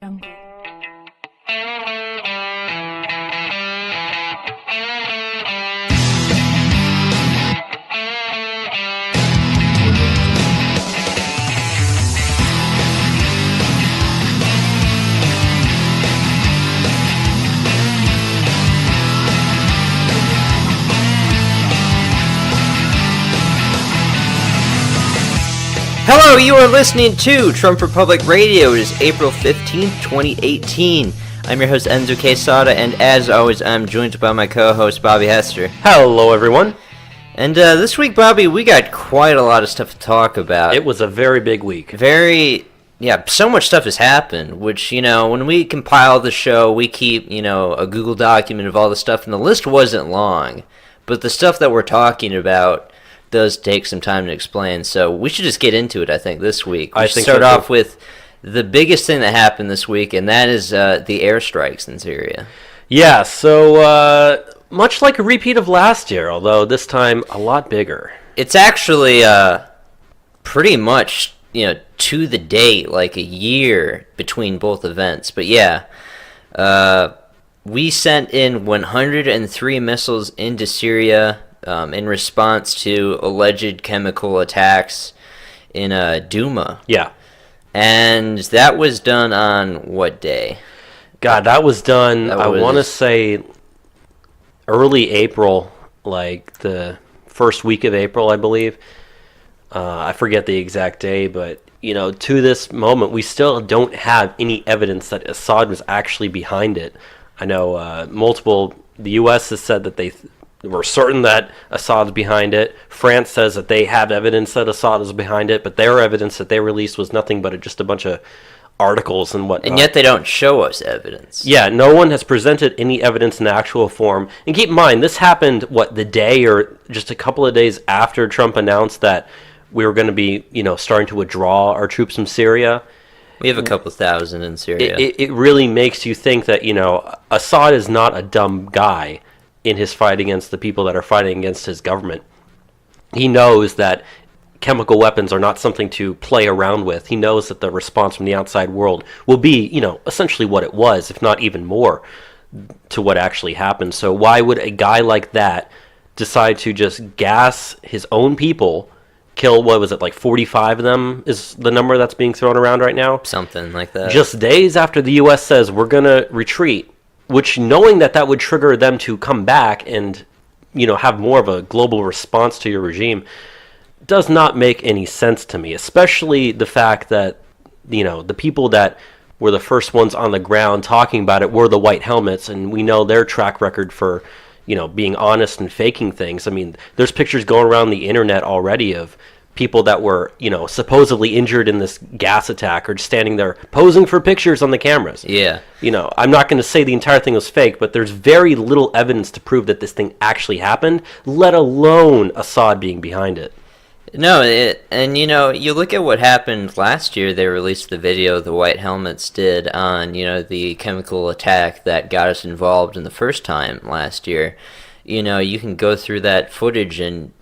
jungle. Hello, you are listening to Trump Republic Radio. It is April 15th, 2018. I'm your host, Enzo Quesada, and as always, I'm joined by my co-host, Bobby Hester. Hello, everyone. And this week, Bobby, we got quite a lot of stuff to talk about. It was a very big week. So much stuff has happened, which, when we compile the show, we keep, a Google document of all the stuff, and the list wasn't long. But the stuff that we're talking about does take some time to explain, so we should just get into it, I think, this week. We should start off with the biggest thing that happened this week, and that is the airstrikes in Syria. Yeah, so much like a repeat of last year, although this time a lot bigger. It's actually pretty much, to the date, like a year between both events. But yeah, we sent in 103 missiles into Syria in response to alleged chemical attacks in Duma. Yeah. And that was done on what day? God, that was done, I want to say, early April, like the first week of April, I believe. I forget the exact day, but, to this moment, we still don't have any evidence that Assad was actually behind it. I know the U.S. has said that we're certain that Assad's behind it. France says that they have evidence that Assad is behind it, but their evidence that they released was nothing but just a bunch of articles and whatnot. And yet they don't show us evidence. Yeah, no one has presented any evidence in the actual form. And keep in mind, this happened, the day or just a couple of days after Trump announced that we were going to be, starting to withdraw our troops from Syria. We have a couple thousand in Syria. It really makes you think that, Assad is not a dumb guy in his fight against the people that are fighting against his government. He knows that chemical weapons are not something to play around with. He knows that the response from the outside world will be, essentially what it was, if not even more, to what actually happened. So why would a guy like that decide to just gas his own people, kill, 45 of them is the number that's being thrown around right now? Something like that. Just days after the U.S. says we're going to retreat, which, knowing that would trigger them to come back and, have more of a global response to your regime, does not make any sense to me, especially the fact that, the people that were the first ones on the ground talking about it were the white helmets, and we know their track record for, being honest and faking things. I mean, there's pictures going around the internet already of people that were, supposedly injured in this gas attack or just standing there posing for pictures on the cameras. Yeah. I'm not going to say the entire thing was fake, but there's very little evidence to prove that this thing actually happened, let alone Assad being behind it. No, you look at what happened last year. They released the video the White Helmets did on, the chemical attack that got us involved in the first time last year. You can go through that footage and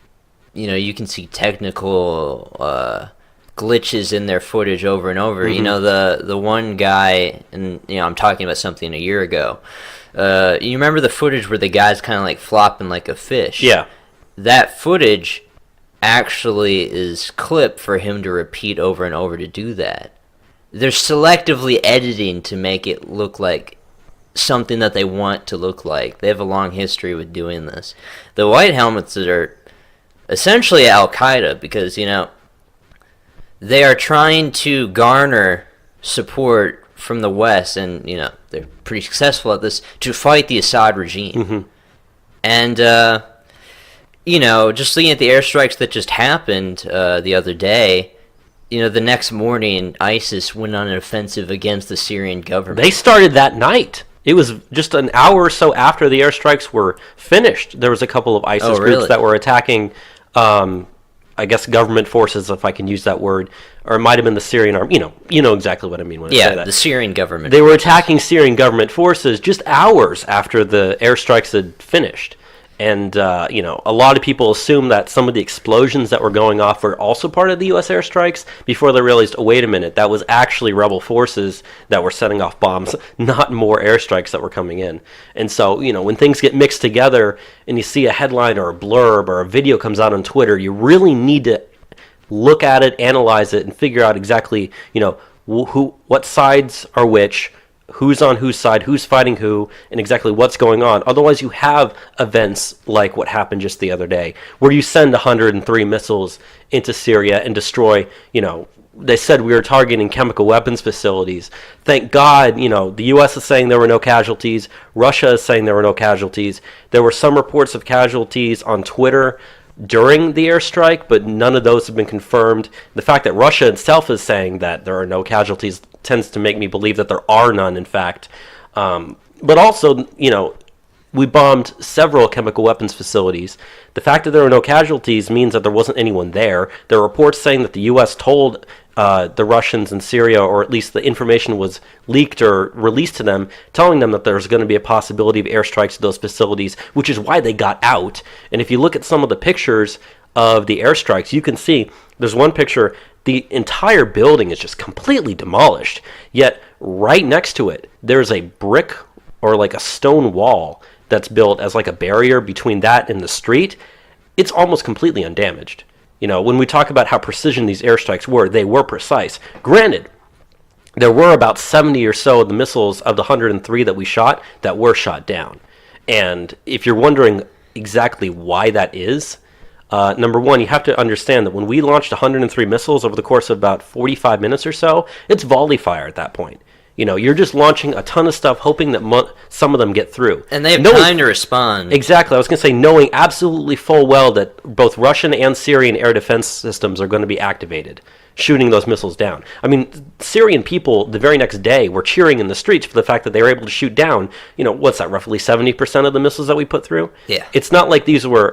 you can see technical glitches in their footage over and over. Mm-hmm. The one guy, and I'm talking about something a year ago. You remember the footage where the guy's kind of like flopping like a fish? Yeah. That footage actually is clipped for him to repeat over and over to do that. They're selectively editing to make it look like something that they want to look like. They have a long history with doing this. The White Helmets are essentially Al-Qaeda because, they are trying to garner support from the West, and, they're pretty successful at this, to fight the Assad regime. Mm-hmm. And, just looking at the airstrikes that just happened the other day, the next morning, ISIS went on an offensive against the Syrian government. They started that night. It was just an hour or so after the airstrikes were finished. There was a couple of ISIS groups that were attacking, I guess, government forces, if I can use that word, or it might have been the Syrian army. You know exactly what I mean when I say that. Yeah, the Syrian government. They were attacking Syrian government forces just hours after the airstrikes had finished. And, a lot of people assume that some of the explosions that were going off were also part of the U.S. airstrikes before they realized, oh, wait a minute, that was actually rebel forces that were setting off bombs, not more airstrikes that were coming in. And so, when things get mixed together and you see a headline or a blurb or a video comes out on Twitter, you really need to look at it, analyze it, and figure out exactly, what sides are which, who's on whose side, who's fighting who, and exactly what's going on. Otherwise, you have events like what happened just the other day, where you send 103 missiles into Syria and destroy, they said we were targeting chemical weapons facilities. Thank God, the U.S. is saying there were no casualties. Russia is saying there were no casualties. There were some reports of casualties on Twitter during the airstrike, but none of those have been confirmed. The fact that Russia itself is saying that there are no casualties tends to make me believe that there are none, in fact. But also, we bombed several chemical weapons facilities. The fact that there were no casualties means that there wasn't anyone there. There are reports saying that the U.S. told the Russians in Syria, or at least the information was leaked or released to them, telling them that there's going to be a possibility of airstrikes to those facilities, which is why they got out. And if you look at some of the pictures of the airstrikes, you can see there's one picture, the entire building is just completely demolished, yet right next to it, there's a brick or like a stone wall that's built as like a barrier between that and the street. It's almost completely undamaged. When we talk about how precision these airstrikes were, they were precise. Granted, there were about 70 or so of the missiles of the 103 that we shot that were shot down. And if you're wondering exactly why that is, number one, you have to understand that when we launched 103 missiles over the course of about 45 minutes or so, it's volley fire at that point. You're just launching a ton of stuff, hoping that some of them get through. And they have time to respond. Exactly. I was going to say, knowing absolutely full well that both Russian and Syrian air defense systems are going to be activated, shooting those missiles down. I mean, Syrian people the very next day were cheering in the streets for the fact that they were able to shoot down, what's that, roughly 70% of the missiles that we put through? Yeah. It's not like these were,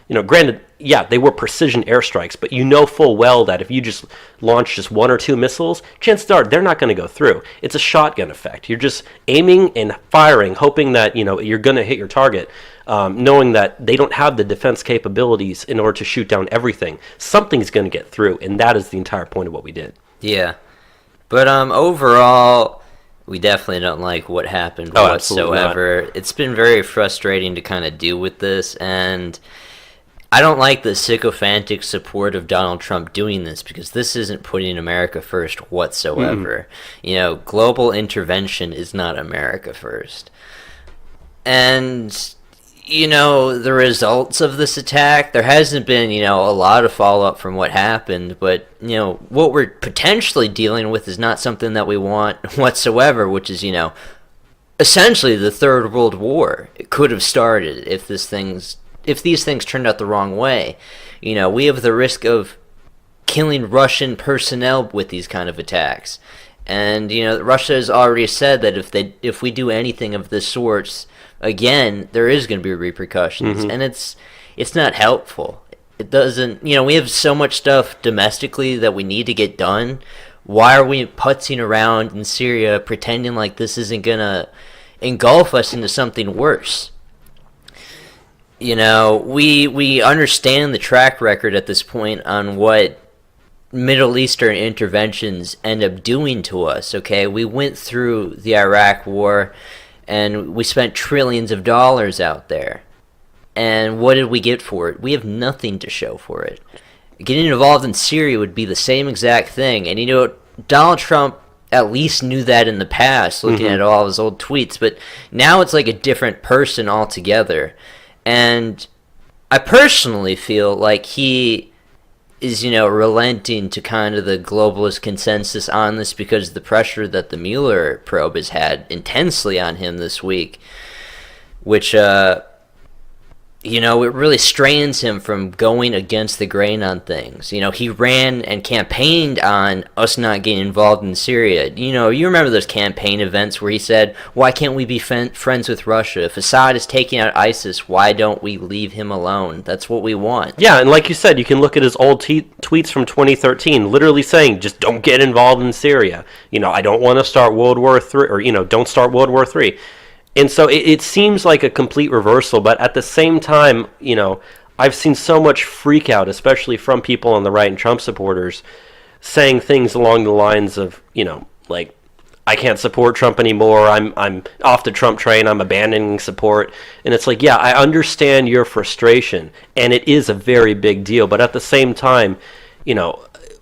granted, yeah, they were precision airstrikes, but full well that if you just launch just one or two missiles, chances are they're not going to go through. It's a shotgun effect. You're just aiming and firing, hoping that, you're going to hit your target, knowing that they don't have the defense capabilities in order to shoot down everything. Something's going to get through, and that is the entire point of what we did. Yeah. But overall, we definitely don't like what happened whatsoever. It's been very frustrating to kind of deal with this, and I don't like the sycophantic support of Donald Trump doing this, because this isn't putting America first whatsoever. Mm-hmm. Global intervention is not America first. And, the results of this attack, there hasn't been, a lot of follow-up from what happened, but, what we're potentially dealing with is not something that we want whatsoever, which is, essentially the Third World War. It could have started if these things turned out the wrong way. We have the risk of killing Russian personnel with these kind of attacks. And, Russia has already said that if we do anything of this sort, again, there is going to be repercussions. Mm-hmm. And it's not helpful. It doesn't, we have so much stuff domestically that we need to get done. Why are we putzing around in Syria pretending like this isn't going to engulf us into something worse? We understand the track record at this point on what Middle Eastern interventions end up doing to us, okay? We went through the Iraq War, and we spent trillions of dollars out there. And what did we get for it? We have nothing to show for it. Getting involved in Syria would be the same exact thing. And, Donald Trump at least knew that in the past, looking at all his old tweets. But now it's like a different person altogether. And I personally feel like he is, relenting to kind of the globalist consensus on this because of the pressure that the Mueller probe has had intensely on him this week, which, it really strains him from going against the grain on things. He ran and campaigned on us not getting involved in Syria. You remember those campaign events where he said, why can't we be friends with Russia? If Assad is taking out ISIS, why don't we leave him alone? That's what we want. Yeah, and like you said, you can look at his old tweets from 2013, literally saying, just don't get involved in Syria. I don't want to start World War III, or, don't start World War III. And so it seems like a complete reversal, but at the same time, I've seen so much freak out, especially from people on the right and Trump supporters, saying things along the lines of, like, I can't support Trump anymore. I'm off the Trump train. I'm abandoning support. And it's like, yeah, I understand your frustration, and it is a very big deal. But at the same time,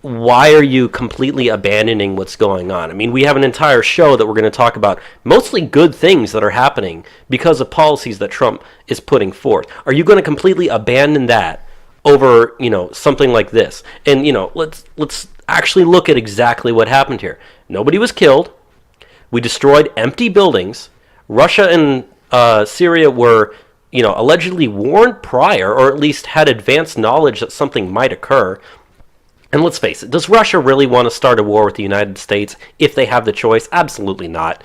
why are you completely abandoning what's going on? I mean, we have an entire show that we're going to talk about mostly good things that are happening because of policies that Trump is putting forth. Are you going to completely abandon that over, something like this? And, let's actually look at exactly what happened here. Nobody was killed. We destroyed empty buildings. Russia and Syria were, allegedly warned prior, or at least had advanced knowledge that something might occur. And let's face it, does Russia really want to start a war with the United States if they have the choice? Absolutely not.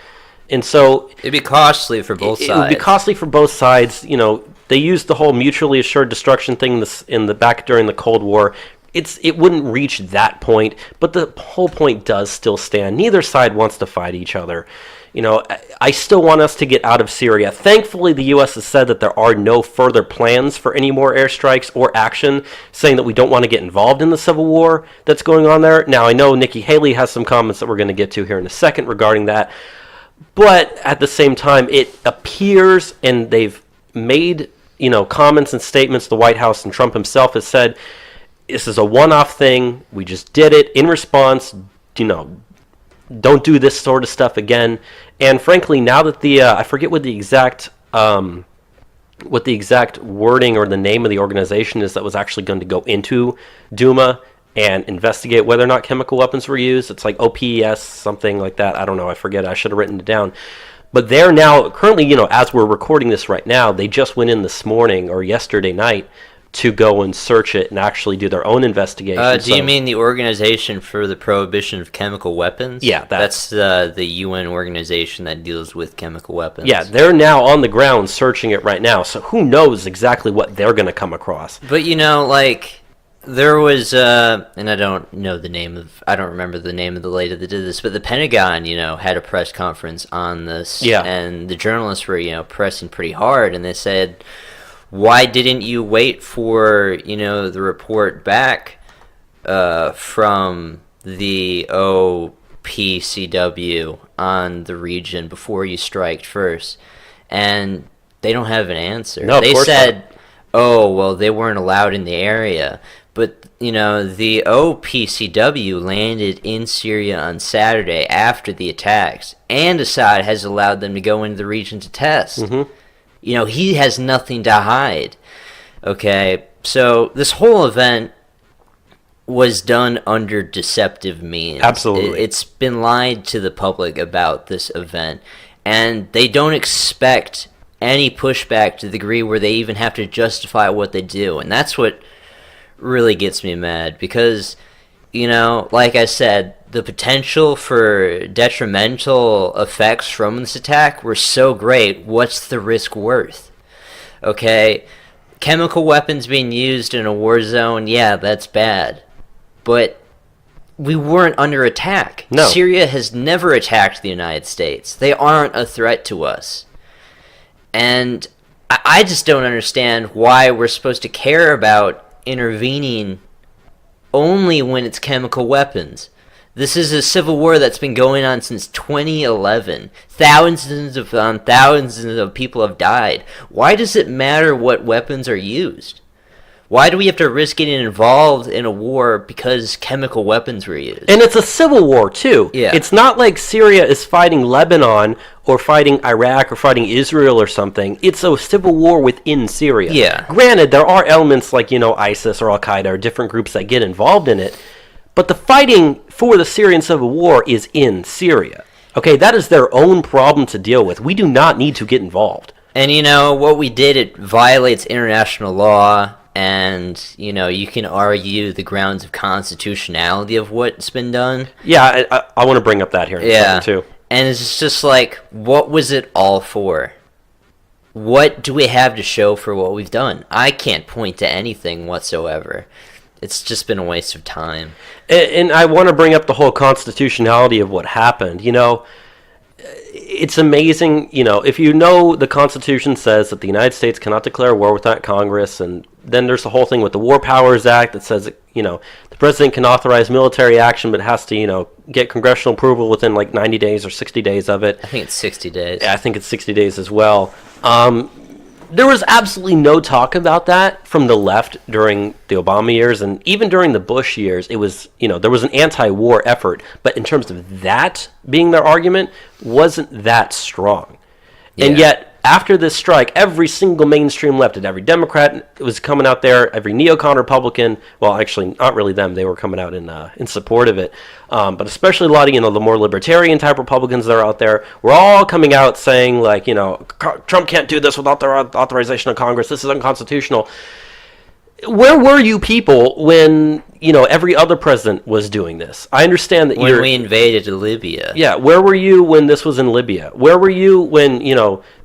And so it'd be costly for both sides. It would be costly for both sides. They used the whole mutually assured destruction thing in the back during the Cold War. It wouldn't reach that point, but the whole point does still stand. Neither side wants to fight each other. I still want us to get out of Syria. Thankfully, the U.S. has said that there are no further plans for any more airstrikes or action, saying that we don't want to get involved in the civil war that's going on there. Now, I know Nikki Haley has some comments that we're going to get to here in a second regarding that. But at the same time, it appears, and they've made, comments and statements, the White House and Trump himself has said, this is a one-off thing. We just did it in response, don't do this sort of stuff again. And frankly, now that I forget what the exact wording or the name of the organization is that was actually going to go into Duma and investigate whether or not chemical weapons were used. It's like OPES, something like that. I don't know. I forget. I should have written it down. But they're now currently, as we're recording this right now, they just went in this morning or yesterday night to go and search it and actually do their own investigation. Do you mean the Organization for the Prohibition of Chemical Weapons? Yeah. That's the UN organization that deals with chemical weapons. Yeah, they're now on the ground searching it right now, so who knows exactly what they're going to come across. But, there was, and I don't remember the name of the lady that did this, but the Pentagon, had a press conference on this. Yeah. And the journalists were, pressing pretty hard, and they said, why didn't you wait for, the report back from the OPCW on the region before you striked first? And they don't have an answer. No, they said, they weren't allowed in the area. But, the OPCW landed in Syria on Saturday after the attacks, and Assad has allowed them to go into the region to test. Mm-hmm. He has nothing to hide. Okay, so this whole event was done under deceptive means. Absolutely. It's been lied to the public about this event, and they don't expect any pushback to the degree where they even have to justify what they do. And that's what really gets me mad, because, like I said, the potential for detrimental effects from this attack were so great. What's the risk worth? Okay, chemical weapons being used in a war zone, yeah, that's bad. But we weren't under attack. No. Syria has never attacked the United States. They aren't a threat to us. And I just don't understand why we're supposed to care about intervening only when it's chemical weapons. This is a civil war that's been going on since 2011. Thousands of people have died. Why does it matter what weapons are used? Why do we have to risk getting involved in a war because chemical weapons were used? And it's a civil war, too. Yeah. It's not like Syria is fighting Lebanon or fighting Iraq or fighting Israel or something. It's a civil war within Syria. Yeah. Granted, there are elements like, ISIS or Al-Qaeda or different groups that get involved in it. But the fighting for the Syrian civil war is in Syria. Okay, that is their own problem to deal with. We do not need to get involved. And, what we did, it violates international law. And, you can argue the grounds of constitutionality of what's been done. Yeah, I want to bring up that here in a second, too. And it's just like, what was it all for? What do we have to show for what we've done? I can't point to anything whatsoever. It's just been a waste of time. And I want to bring up the whole constitutionality of what happened. it's amazing, if you know the Constitution says that the United States cannot declare war without Congress, and then there's the whole thing with the War Powers Act that says, the president can authorize military action, but has to, get congressional approval within like 90 days or 60 days of it. I think it's 60 days. Yeah, I think it's 60 days as well. There was absolutely no talk about that from the left during the Obama years, and even during the Bush years, it was, there was an anti-war effort, but in terms of that being their argument, wasn't that strong. Yeah. And yet, after this strike, every single mainstream left, and every Democrat was coming out there, every neocon Republican, well, actually, not really them, they were coming out in support of it, but especially a lot of, the more libertarian-type Republicans that are out there, were all coming out saying, like, Trump can't do this without the authorization of Congress, this is unconstitutional. Where were you people when, every other president was doing this? I understand that when we invaded Libya. Yeah, where were you when this was in Libya? Where were you when,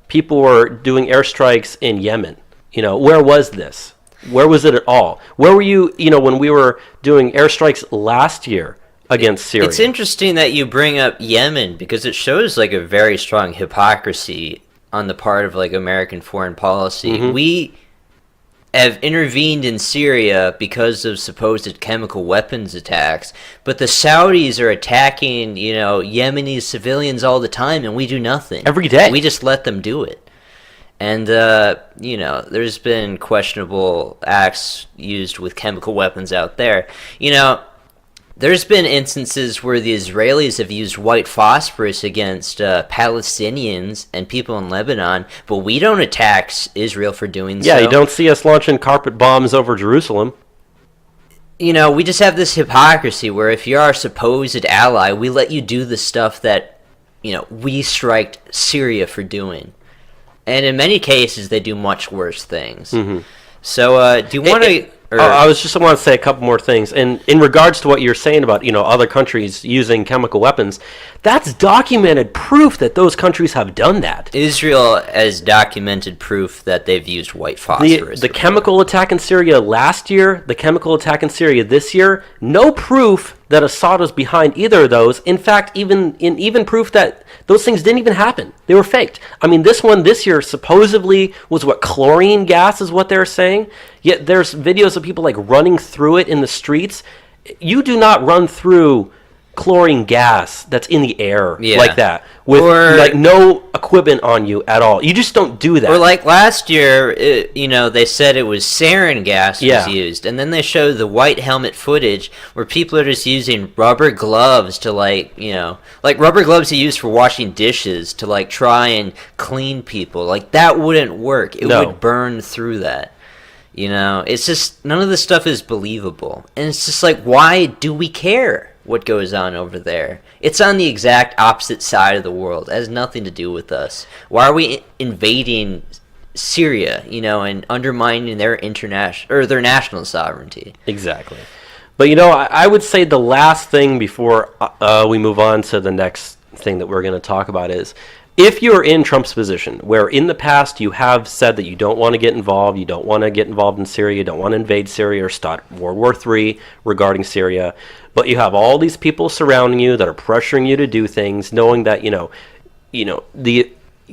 people were doing airstrikes in Yemen? Where was this? Where was it at all? Where were you, when we were doing airstrikes last year against Syria? It's interesting that you bring up Yemen, because it shows like a very strong hypocrisy on the part of like American foreign policy. Mm-hmm. We have intervened in Syria because of supposed chemical weapons attacks, but the Saudis are attacking, Yemeni civilians all the time, and we do nothing. Every day. We just let them do it. And, there's been questionable acts used with chemical weapons out there. There's been instances where the Israelis have used white phosphorus against Palestinians and people in Lebanon, but we don't attack Israel for doing so. Yeah, you don't see us launching carpet bombs over Jerusalem. We just have this hypocrisy where if you're our supposed ally, we let you do the stuff that, we striked Syria for doing. And in many cases, they do much worse things. Mm-hmm. So, do you want to... I want to say a couple more things. And in regards to what you're saying about, other countries using chemical weapons, that's documented proof that those countries have done that. Israel has documented proof that they've used white phosphorus. The chemical attack in Syria last year, the chemical attack in Syria this year, no proof that Assad was behind either of those. In fact, even proof that those things didn't even happen. They were faked. I mean, this one this year supposedly was chlorine gas is what they're saying. Yet there's videos of people like running through it in the streets. You do not run through chlorine gas that's in the air like that with no equipment on you at all. You just don't do that. Or like last year, they said it was sarin gas was used, and then they showed the white helmet footage where people are just using rubber gloves to like rubber gloves you use for washing dishes to try and clean people. Like that wouldn't work. It would burn through that. It's just none of this stuff is believable, and it's just like, why do we care what goes on over there? It's on the exact opposite side of the world. It has nothing to do with us. Why are we invading Syria, and undermining their their national sovereignty? Exactly. But I would say the last thing before we move on to the next thing that we're going to talk about is, if you're in Trump's position, where in the past you have said that you don't want to get involved, you don't want to get involved in Syria, you don't want to invade Syria or start World War III regarding Syria, but you have all these people surrounding you that are pressuring you to do things, knowing that,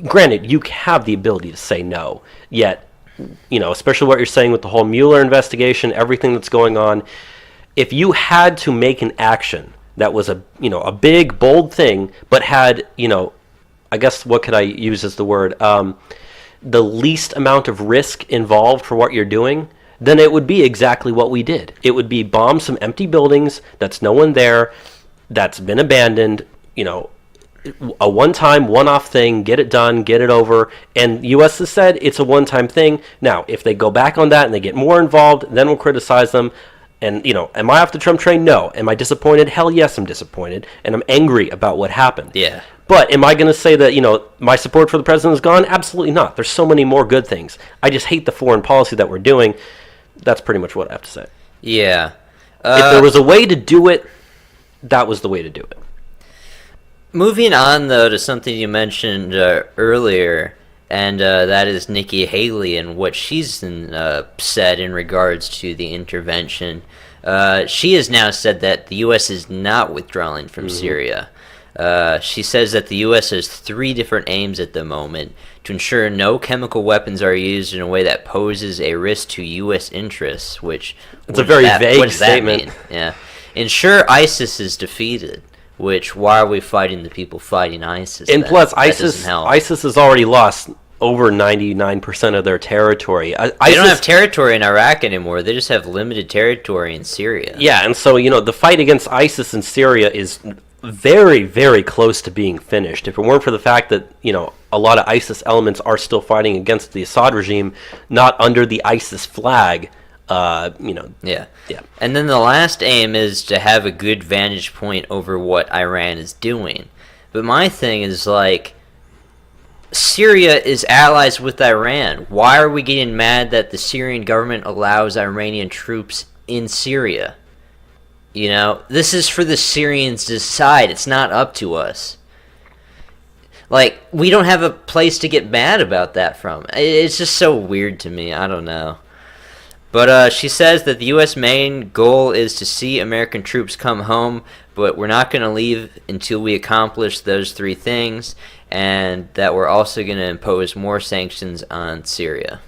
granted, you have the ability to say no, yet, especially what you're saying with the whole Mueller investigation, everything that's going on, if you had to make an action that was a big, bold thing, but had, I guess what could I use as the word, the least amount of risk involved for what you're doing, then it would be exactly what we did. It would be bomb some empty buildings that's no one there, that's been abandoned, a one-time, one-off thing, get it done, get it over. And U.S. has said it's a one-time thing. Now, if they go back on that and they get more involved, then we'll criticize them. And, am I off the Trump train? No. Am I disappointed? Hell yes, I'm disappointed. And I'm angry about what happened. Yeah. But am I going to say that, my support for the president is gone? Absolutely not. There's so many more good things. I just hate the foreign policy that we're doing. That's pretty much what I have to say. Yeah. If there was a way to do it, that was the way to do it. Moving on, though, to something you mentioned earlier, and that is Nikki Haley and what she's said in regards to the intervention. She has now said that the U.S. is not withdrawing from Syria. She says that the U.S. has 3 different aims at the moment to ensure no chemical weapons are used in a way that poses a risk to U.S. interests, which... It's a very vague statement. Yeah. Ensure ISIS is defeated, which, why are we fighting the people fighting ISIS? And then? plus, ISIS has already lost over 99% of their territory. They don't have territory in Iraq anymore. They just have limited territory in Syria. Yeah, and so, the fight against ISIS in Syria is very, very close to being finished. If it weren't for the fact that, a lot of ISIS elements are still fighting against the Assad regime, not under the ISIS flag, Yeah. And then the last aim is to have a good vantage point over what Iran is doing. But my thing is, Syria is allies with Iran. Why are we getting mad that the Syrian government allows Iranian troops in Syria? This is for the Syrians to decide. It's not up to us. We don't have a place to get mad about that from. It's just so weird to me. I don't know. But she says that the U.S. main goal is to see American troops come home, but we're not going to leave until we accomplish those 3 things, and that we're also going to impose more sanctions on Syria.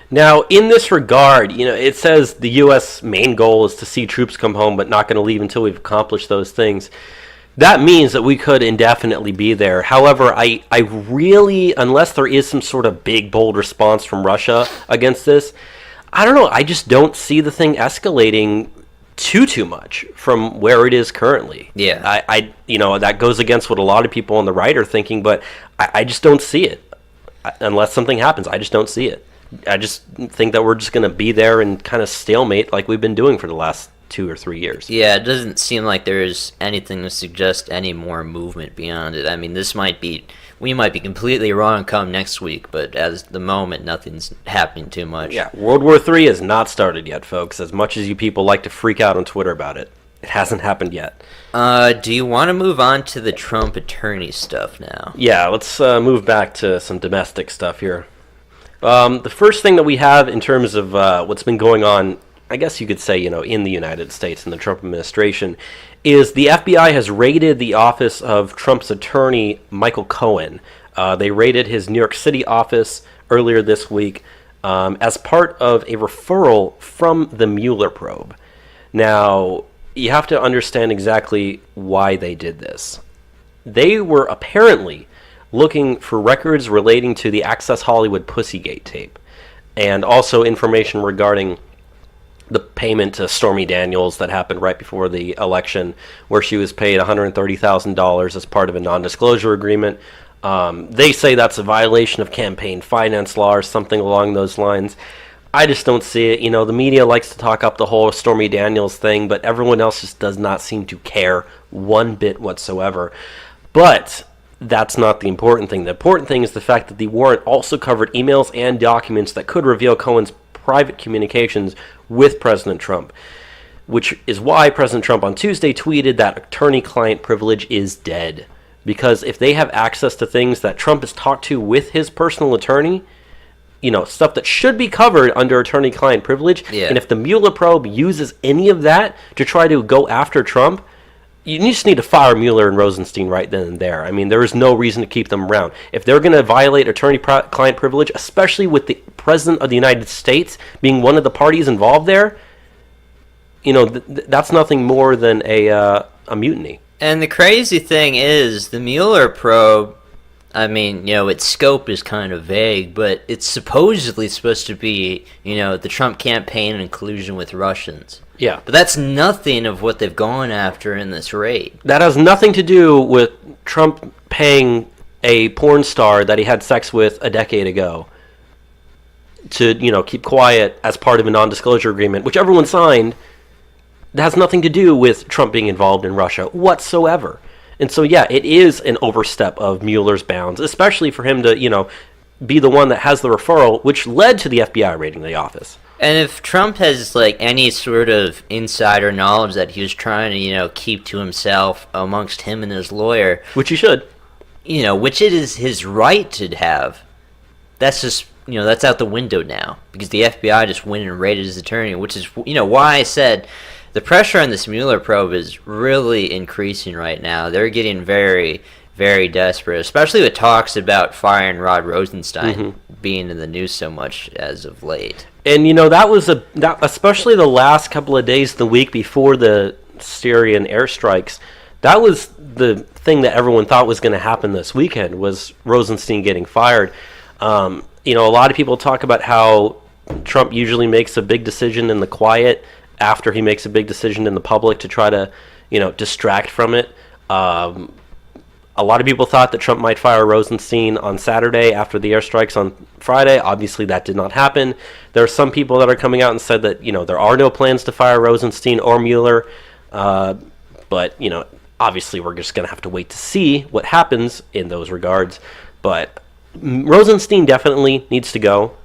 Now, in this regard, it says the U.S. main goal is to see troops come home, but not going to leave until we've accomplished those things. That means that we could indefinitely be there. However, I really, unless there is some sort of big, bold response from Russia against this, I don't know. I just don't see the thing escalating too much from where it is currently. Yeah. I that goes against what a lot of people on the right are thinking, but I just don't see it. Unless something happens, I just don't see it. I just think that we're just going to be there and kind of stalemate like we've been doing for the last 2 or 3 years. Yeah, it doesn't seem like there's anything to suggest any more movement beyond it. I mean, we might be completely wrong come next week, but as the moment, nothing's happening too much. Yeah, World War III has not started yet, folks, as much as you people like to freak out on Twitter about it. It hasn't happened yet. Do you want to move on to the Trump attorney stuff now? Yeah, let's move back to some domestic stuff here. The first thing that we have in terms of what's been going on, I guess you could say, in the United States, in the Trump administration, is the FBI has raided the office of Trump's attorney, Michael Cohen. They raided his New York City office earlier this week as part of a referral from the Mueller probe. Now, you have to understand exactly why they did this. They were apparently looking for records relating to the Access Hollywood Pussygate tape, and also information regarding the payment to Stormy Daniels that happened right before the election, where she was paid $130,000 as part of a non-disclosure agreement. They say that's a violation of campaign finance law or something along those lines. I just don't see it. The media likes to talk up the whole Stormy Daniels thing, but everyone else just does not seem to care one bit whatsoever. But that's not the important thing. The important thing is the fact that the warrant also covered emails and documents that could reveal Cohen's private communications with President Trump, which is why President Trump on Tuesday tweeted that attorney-client privilege is dead. Because if they have access to things that Trump has talked to with his personal attorney, stuff that should be covered under attorney-client privilege, and if the Mueller probe uses any of that to try to go after Trump, you just need to fire Mueller and Rosenstein right then and there. I mean, there is no reason to keep them around. If they're going to violate attorney-client privilege, especially with the President of the United States being one of the parties involved there, that's nothing more than a mutiny. And the crazy thing is, the Mueller probe, I mean, its scope is kind of vague, but it's supposedly supposed to be, the Trump campaign in collusion with Russians. Yeah. But that's nothing of what they've gone after in this raid. That has nothing to do with Trump paying a porn star that he had sex with a decade ago to, keep quiet as part of a non-disclosure agreement, which everyone signed. That has nothing to do with Trump being involved in Russia whatsoever. And so, yeah, it is an overstep of Mueller's bounds, especially for him to, be the one that has the referral, which led to the FBI raiding the office. And if Trump has, any sort of insider knowledge that he was trying to, keep to himself amongst him and his lawyer... Which he should. Which it is his right to have. That's just, that's out the window now. Because the FBI just went and raided his attorney, which is, why I said the pressure on this Mueller probe is really increasing right now. They're getting very, very desperate, especially with talks about firing Rod Rosenstein being in the news so much as of late. And that was especially the last couple of days, the week before the Syrian airstrikes. That was the thing that everyone thought was going to happen this weekend, was Rosenstein getting fired. A lot of people talk about how Trump usually makes a big decision in the quiet after he makes a big decision in the public to try to, distract from it. A lot of people thought that Trump might fire Rosenstein on Saturday after the airstrikes on Friday. Obviously, that did not happen. There are some people that are coming out and said that, there are no plans to fire Rosenstein or Mueller. But, obviously we're just going to have to wait to see what happens in those regards. But Rosenstein definitely needs to go.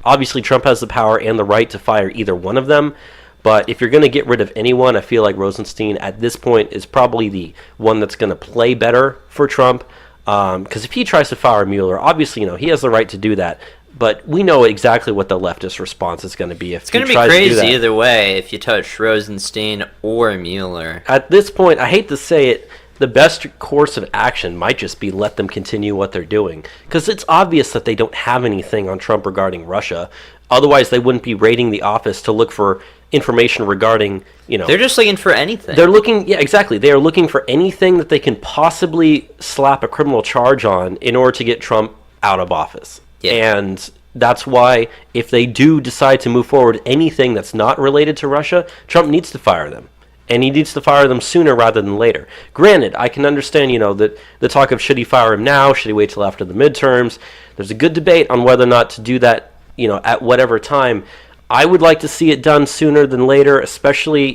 Obviously, Trump has the power and the right to fire either one of them. But if you're going to get rid of anyone, I feel like Rosenstein at this point is probably the one that's going to play better for Trump. Because if he tries to fire Mueller, obviously, he has the right to do that. But we know exactly what the leftist response is going to be if he tries to do that. It's going to be crazy either way if you touch Rosenstein or Mueller. At this point, I hate to say it, the best course of action might just be let them continue what they're doing. Because it's obvious that they don't have anything on Trump regarding Russia. Otherwise, they wouldn't be raiding the office to look for information regarding, They're just looking for anything. They're looking, yeah, exactly. They are looking for anything that they can possibly slap a criminal charge on in order to get Trump out of office. Yeah. And that's why if they do decide to move forward anything that's not related to Russia, Trump needs to fire them. And he needs to fire them sooner rather than later. Granted, I can understand, that the talk of should he fire him now, should he wait till after the midterms. There's a good debate on whether or not to do that, at whatever time. I would like to see it done sooner than later, especially,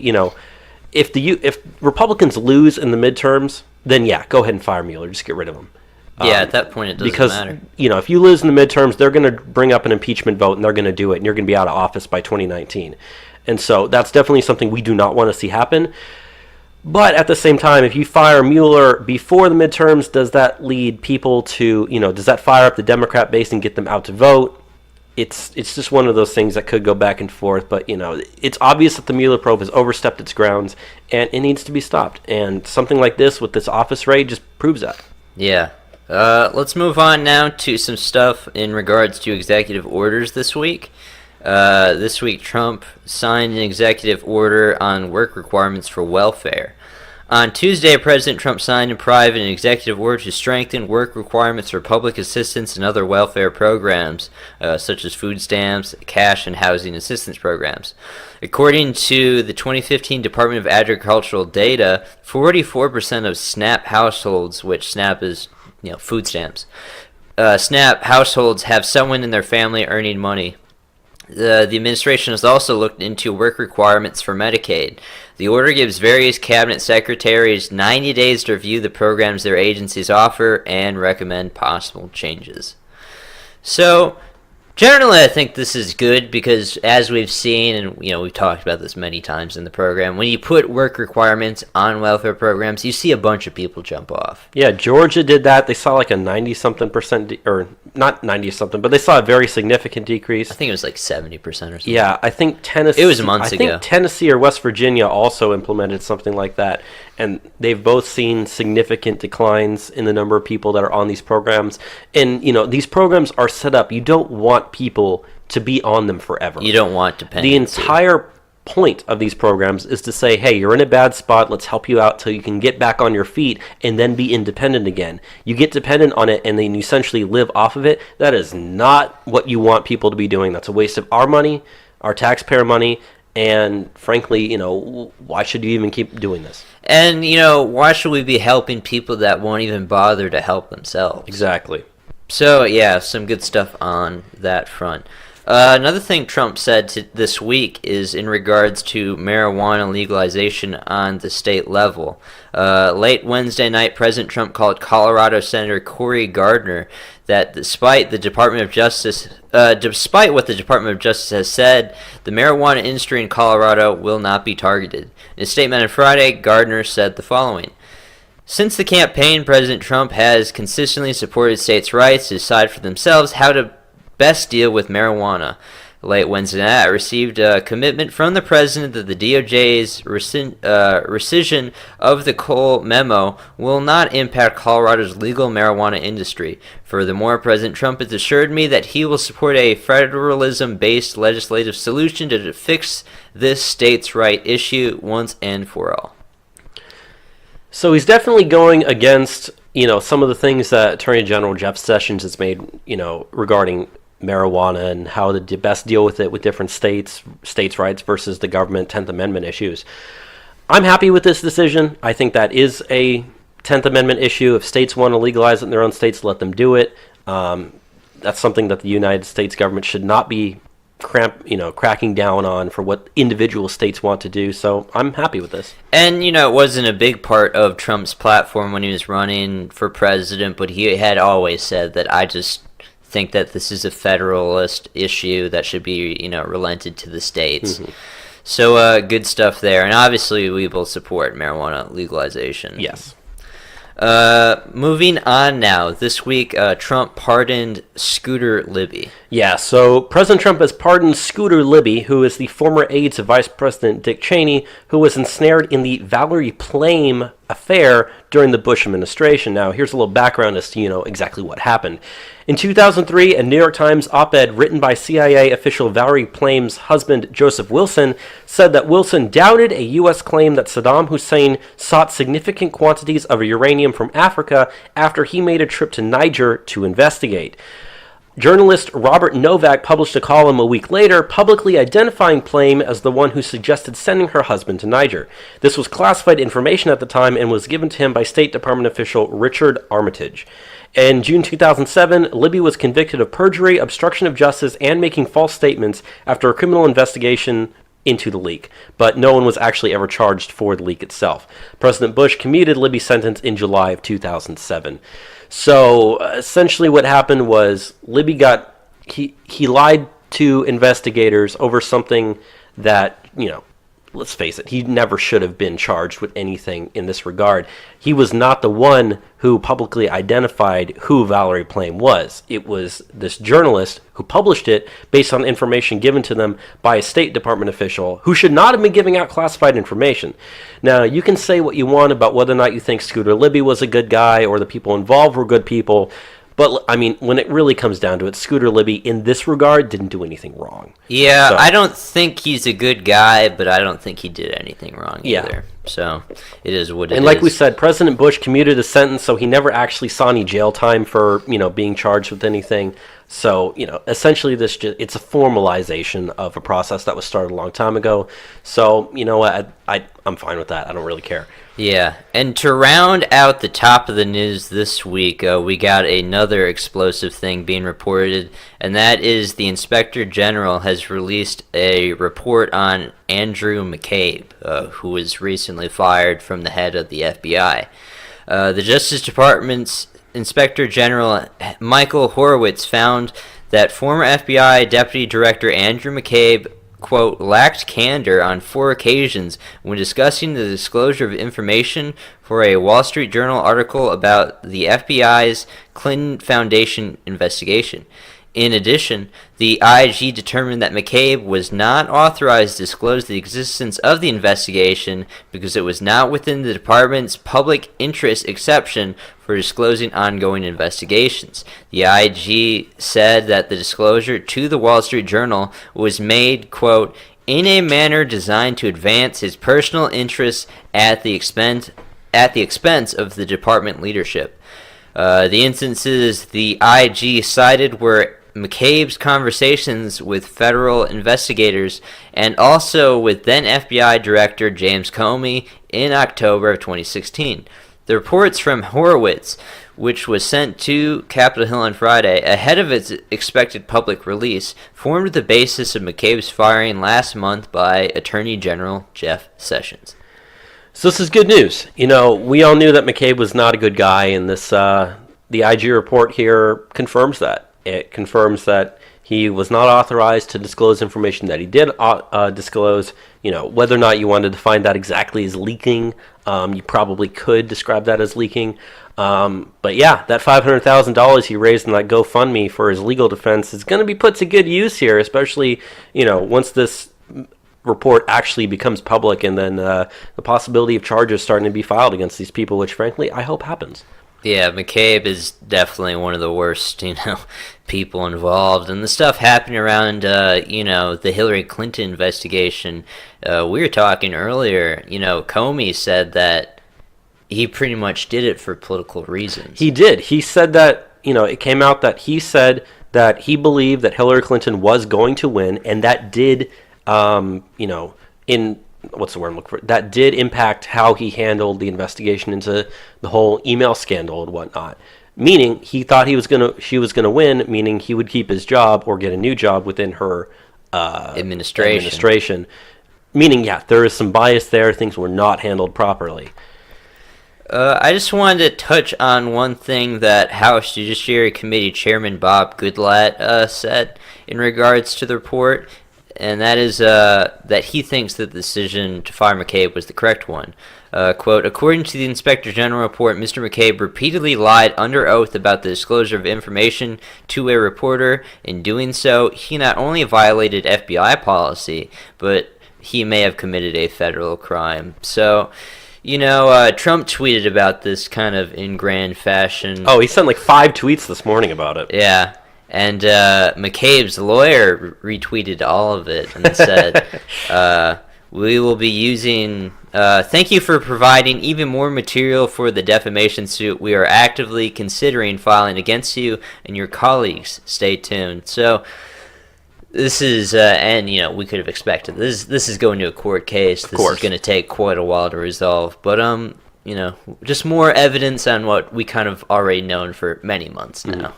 if Republicans lose in the midterms, then yeah, go ahead and fire Mueller. Just get rid of him. Yeah, at that point it doesn't matter. Because, if you lose in the midterms, they're going to bring up an impeachment vote and they're going to do it, and you're going to be out of office by 2019. And so that's definitely something we do not want to see happen. But at the same time, if you fire Mueller before the midterms, does that lead people to, does that fire up the Democrat base and get them out to vote? It's just one of those things that could go back and forth. But, it's obvious that the Mueller probe has overstepped its grounds and it needs to be stopped. And something like this with this office raid just proves that. Yeah. Let's move on now to some stuff in regards to executive orders this week. This week, Trump signed an executive order on work requirements for welfare. On Tuesday, President Trump signed in private an executive order to strengthen work requirements for public assistance and other welfare programs, such as food stamps, cash, and housing assistance programs. According to the 2015 Department of Agricultural data, 44% of SNAP households, which SNAP is, food stamps, SNAP households have someone in their family earning money. The administration has also looked into work requirements for Medicaid. The order gives various cabinet secretaries 90 days to review the programs their agencies offer and recommend possible changes. So, generally, I think this is good because, as we've seen, and we've talked about this many times in the program, when you put work requirements on welfare programs, you see a bunch of people jump off. Yeah, Georgia did that. They saw like a 90-something%, or not 90-something, but they saw a very significant decrease. I think it was like 70% or something. Yeah, I think Tennessee. It was months ago. I think Tennessee or West Virginia also implemented something like that, and they've both seen significant declines in the number of people that are on these programs. And these programs are set up. You don't want people to be on them forever. You don't want dependency. The entire point of these programs is to say, hey, you're in a bad spot, let's help you out till you can get back on your feet and then be independent again. You get dependent on it and then you essentially live off of it. That is not what you want people to be doing. That's a waste of our money, our taxpayer money, and frankly, why should you even keep doing this? And, why should we be helping people that won't even bother to help themselves? Exactly. So, yeah, some good stuff on that front. Another thing Trump said this week is in regards to marijuana legalization on the state level. Late Wednesday night, President Trump called Colorado Senator Cory Gardner that despite what the Department of Justice has said, the marijuana industry in Colorado will not be targeted. In a statement on Friday, Gardner said the following. Since the campaign, President Trump has consistently supported states' rights to decide for themselves how to best deal with marijuana. late Wednesday night, I received a commitment from the president that the DOJ's rescission of the Cole memo will not impact Colorado's legal marijuana industry. Furthermore, President Trump has assured me that he will support a federalism-based legislative solution to fix this states' right issue once and for all. So he's definitely going against, some of the things that Attorney General Jeff Sessions has made, regarding marijuana and how to best deal with it with different states' rights versus the government 10th Amendment issues. I'm happy with this decision. I think that is a 10th Amendment issue. If states want to legalize it in their own states, let them do it. That's something that the United States government should not be cracking down on for what individual states want to do. So I'm happy with this. And, it wasn't a big part of Trump's platform when he was running for president, but he had always said that I just think that this is a federalist issue that should be, relented to the states. Mm-hmm. So good stuff there. And obviously we will support marijuana legalization. Yes. Moving on now. This week, Trump pardoned Scooter Libby. Yeah, so President Trump has pardoned Scooter Libby, who is the former aide to Vice President Dick Cheney, who was ensnared in the Valerie Plame affair during the Bush administration. Now, here's a little background as to, exactly what happened. In 2003, a New York Times op-ed written by CIA official Valerie Plame's husband, Joseph Wilson, said that Wilson doubted a U.S. claim that Saddam Hussein sought significant quantities of uranium from Africa after he made a trip to Niger to investigate. Journalist Robert Novak published a column a week later, publicly identifying Plame as the one who suggested sending her husband to Niger. This was classified information at the time and was given to him by State Department official Richard Armitage. In June 2007, Libby was convicted of perjury, obstruction of justice, and making false statements after a criminal investigation into the leak, but no one was actually ever charged for the leak itself. President Bush commuted Libby's sentence in July of 2007. So essentially what happened was Libby he lied to investigators over something that, let's face it, he never should have been charged with anything in this regard. He was not the one who publicly identified who Valerie Plame was. It was this journalist who published it based on information given to them by a State Department official who should not have been giving out classified information. Now, you can say what you want about whether or not you think Scooter Libby was a good guy or the people involved were good people, but, when it really comes down to it, Scooter Libby, in this regard, didn't do anything wrong. Yeah, so I don't think he's a good guy, but I don't think he did anything wrong either. So it is what it is. And like we said, President Bush commuted a sentence, so he never actually saw any jail time for, being charged with anything. So, essentially it's a formalization of a process that was started a long time ago. So, I'm fine with that. I don't really care. Yeah, and to round out the top of the news this week, we got another explosive thing being reported, and that is the Inspector General has released a report on Andrew McCabe, who was recently fired from the head of the FBI. The Justice Department's Inspector General Michael Horowitz found that former FBI Deputy Director Andrew McCabe, quote, lacked candor on 4 occasions when discussing the disclosure of information for a Wall Street Journal article about the FBI's Clinton Foundation investigation. In addition, the IG determined that McCabe was not authorized to disclose the existence of the investigation because it was not within the department's public interest exception for disclosing ongoing investigations. The IG said that the disclosure to the Wall Street Journal was made, quote, in a manner designed to advance his personal interests at the expense of the department leadership. The instances the IG cited were McCabe's conversations with federal investigators and also with then FBI Director James Comey in October of 2016. The reports from Horowitz, which was sent to Capitol Hill on Friday ahead of its expected public release, formed the basis of McCabe's firing last month by Attorney General Jeff Sessions. So this is good news. We all knew that McCabe was not a good guy, and the IG report here confirms that. It confirms that he was not authorized to disclose information that he did disclose. Whether or not you wanted to define that exactly as leaking, you probably could describe that as leaking. But yeah, that $500,000 he raised in that GoFundMe for his legal defense is going to be put to good use here, especially, once this report actually becomes public, and then the possibility of charges starting to be filed against these people, which frankly I hope happens. Yeah, McCabe is definitely one of the worst, people involved. And the stuff happening around, the Hillary Clinton investigation, we were talking earlier, Comey said that he pretty much did it for political reasons. He did. He said that, it came out that he said that he believed that Hillary Clinton was going to win, and that did, what's the word I'm looking for? That did impact how he handled the investigation into the whole email scandal and whatnot. Meaning he thought she was gonna win, meaning he would keep his job or get a new job within her administration. Meaning, yeah, there is some bias there. Things were not handled properly. I just wanted to touch on one thing that House Judiciary Committee Chairman Bob Goodlatte said in regards to the report. And that is that he thinks that the decision to fire McCabe was the correct one. Quote, according to the Inspector General report, Mr. McCabe repeatedly lied under oath about the disclosure of information to a reporter. In doing so, he not only violated FBI policy, but he may have committed a federal crime. So, Trump tweeted about this kind of in grand fashion. Oh, he sent like 5 tweets this morning about it. Yeah. And McCabe's lawyer retweeted all of it and said, we will be using, thank you for providing even more material for the defamation suit. We are actively considering filing against you and your colleagues. Stay tuned. So this is, and we could have expected this is going to a court case. This is going to take quite a while to resolve. But, just more evidence on what we kind of already known for many months now.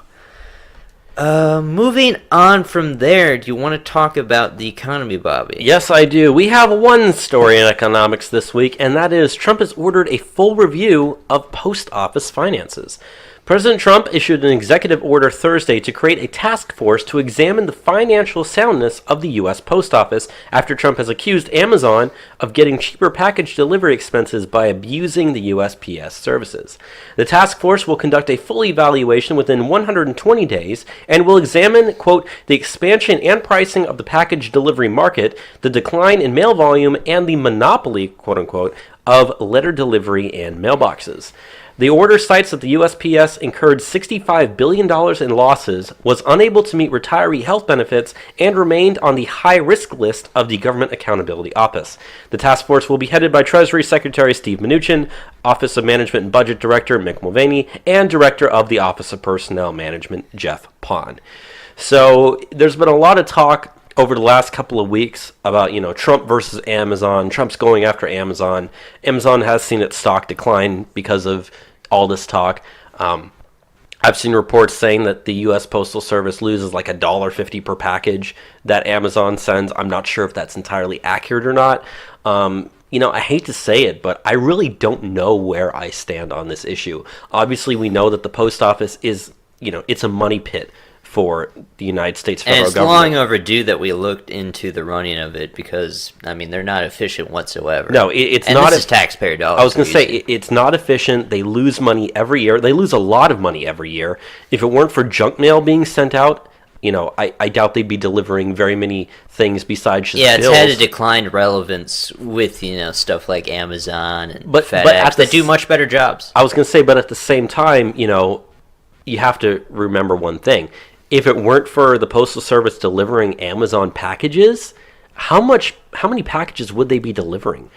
Moving on from there, do you want to talk about the economy, Bobby? Yes, I do. We have one story in economics this week, and that is Trump has ordered a full review of post office finances. President Trump issued an executive order Thursday to create a task force to examine the financial soundness of the U.S. Post Office after Trump has accused Amazon of getting cheaper package delivery expenses by abusing the USPS services. The task force will conduct a full evaluation within 120 days and will examine, quote, the expansion and pricing of the package delivery market, the decline in mail volume, and the monopoly, quote unquote, of letter delivery and mailboxes. The order cites that the USPS incurred $65 billion in losses, was unable to meet retiree health benefits, and remained on the high-risk list of the Government Accountability Office. The task force will be headed by Treasury Secretary Steve Mnuchin, Office of Management and Budget Director Mick Mulvaney, and Director of the Office of Personnel Management Jeff Pond. So there's been a lot of talk over the last couple of weeks about, Trump versus Amazon. Trump's going after Amazon. Amazon has seen its stock decline because of all this talk. I've seen reports saying that the U.S. Postal Service loses like $1.50 per package that Amazon sends. I'm not sure if that's entirely accurate or not. I hate to say it, but I really don't know where I stand on this issue. Obviously, we know that the post office is, it's a money pit for the United States federal government. And it's long overdue that we looked into the running of it because, they're not efficient whatsoever. No, it's and not. This is taxpayer dollars. I was going to say, it's not efficient. They lose money every year. They lose a lot of money every year. If it weren't for junk mail being sent out, I doubt they'd be delivering very many things besides just bills. It's had a declined relevance with, stuff like Amazon and FedEx that do much better jobs. I was going to say, but at the same time, you have to remember one thing. If it weren't for the Postal Service delivering Amazon packages, how many packages would they be delivering?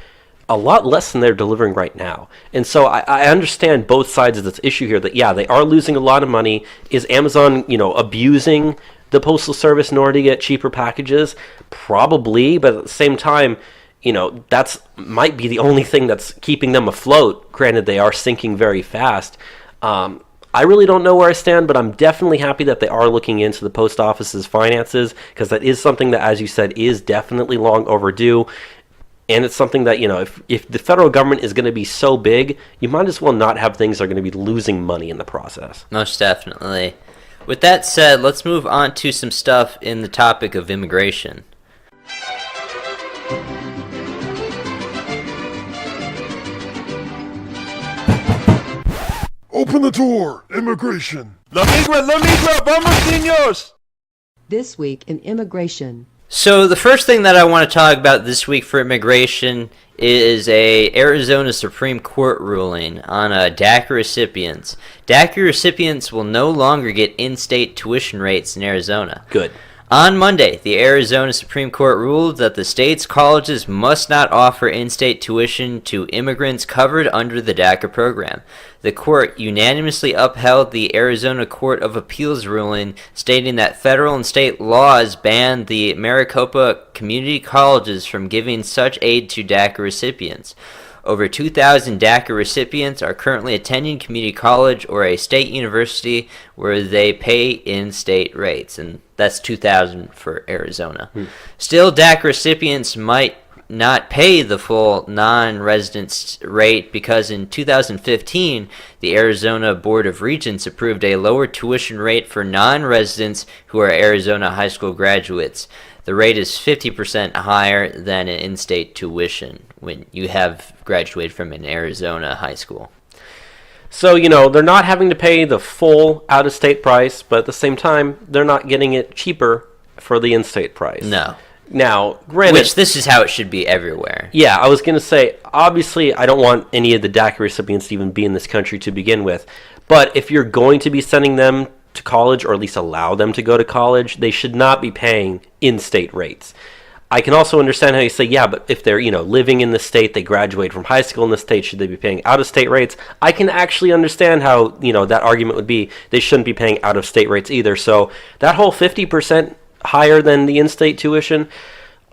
A lot less than they're delivering right now. And so I understand both sides of this issue here that, yeah, they are losing a lot of money. Is Amazon, abusing the Postal Service in order to get cheaper packages? Probably, but at the same time, that's might be the only thing that's keeping them afloat. Granted, they are sinking very fast. I really don't know where I stand, but I'm definitely happy that they are looking into the post office's finances, because that is something that, as you said, is definitely long overdue. And it's something that, if the federal government is going to be so big, you might as well not have things that are going to be losing money in the process. Most definitely. With that said, let's move on to some stuff in the topic of immigration. Open the door! Immigration! La migra, vamos, niños! This week in immigration. So the first thing that I want to talk about this week for immigration is a Arizona Supreme Court ruling on DACA recipients. DACA recipients will no longer get in-state tuition rates in Arizona. Good. On Monday, the Arizona Supreme Court ruled that the state's colleges must not offer in-state tuition to immigrants covered under the DACA program. The court unanimously upheld the Arizona Court of Appeals ruling, stating that federal and state laws ban the Maricopa community colleges from giving such aid to DACA recipients. Over 2,000 DACA recipients are currently attending community college or a state university where they pay in-state rates, and that's 2,000 for Arizona. Still, DACA recipients might not pay the full non-residence rate because in 2015, the Arizona Board of Regents approved a lower tuition rate for non-residents who are Arizona high school graduates. The rate is 50% higher than an in-state tuition when you have graduated from an Arizona high school. So, they're not having to pay the full out-of-state price, but at the same time, they're not getting it cheaper for the in-state price. No. Now, granted... Which this is how it should be everywhere. Yeah, I was going to say, obviously, I don't want any of the DACA recipients to even be in this country to begin with. But if you're going to be sending them to college, or at least allow them to go to college, they should not be paying in-state rates. I can also understand how you say, yeah, but if they're, living in the state, they graduate from high school in the state, should they be paying out-of-state rates? I can actually understand how, that argument would be they shouldn't be paying out-of-state rates either. So that whole 50% higher than the in-state tuition,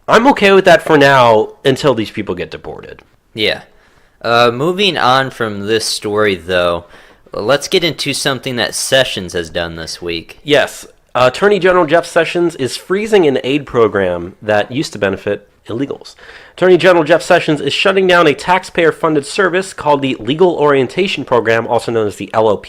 I'm okay with that for now until these people get deported. Yeah. Moving on from this story, though, let's get into something that Sessions has done this week. Yes. Attorney General Jeff Sessions is freezing an aid program that used to benefit illegals. Attorney General Jeff Sessions is shutting down a taxpayer-funded service called the Legal Orientation Program, also known as the LOP,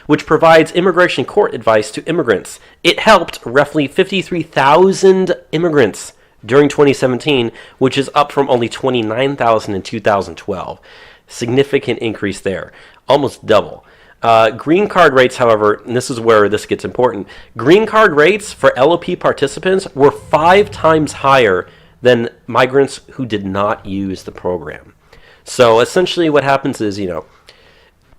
which provides immigration court advice to immigrants. It helped roughly 53,000 immigrants during 2017, which is up from only 29,000 in 2012. Significant increase there, almost double. Green card rates, however, and this is where this gets important, green card rates for LOP participants were 5 times higher than migrants who did not use the program. So essentially what happens is,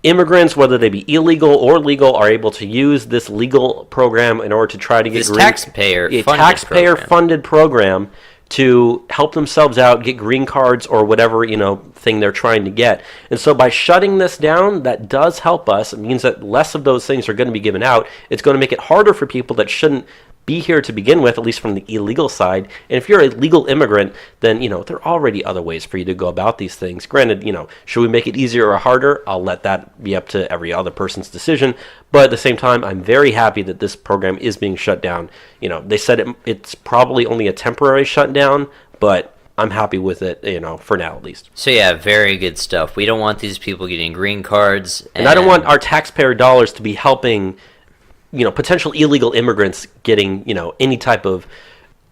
immigrants, whether they be illegal or legal, are able to use this legal program in order to try to get taxpayer-funded program to help themselves out, get green cards or whatever, thing they're trying to get. And so by shutting this down, that does help us. It means that less of those things are going to be given out. It's going to make it harder for people that shouldn't be here to begin with, at least from the illegal side. And if you're a legal immigrant, then, there are already other ways for you to go about these things. Granted, should we make it easier or harder? I'll let that be up to every other person's decision. But at the same time, I'm very happy that this program is being shut down. They said it's probably only a temporary shutdown, but I'm happy with it, for now at least. So yeah, very good stuff. We don't want these people getting green cards. And I don't want our taxpayer dollars to be helping potential illegal immigrants getting, any type of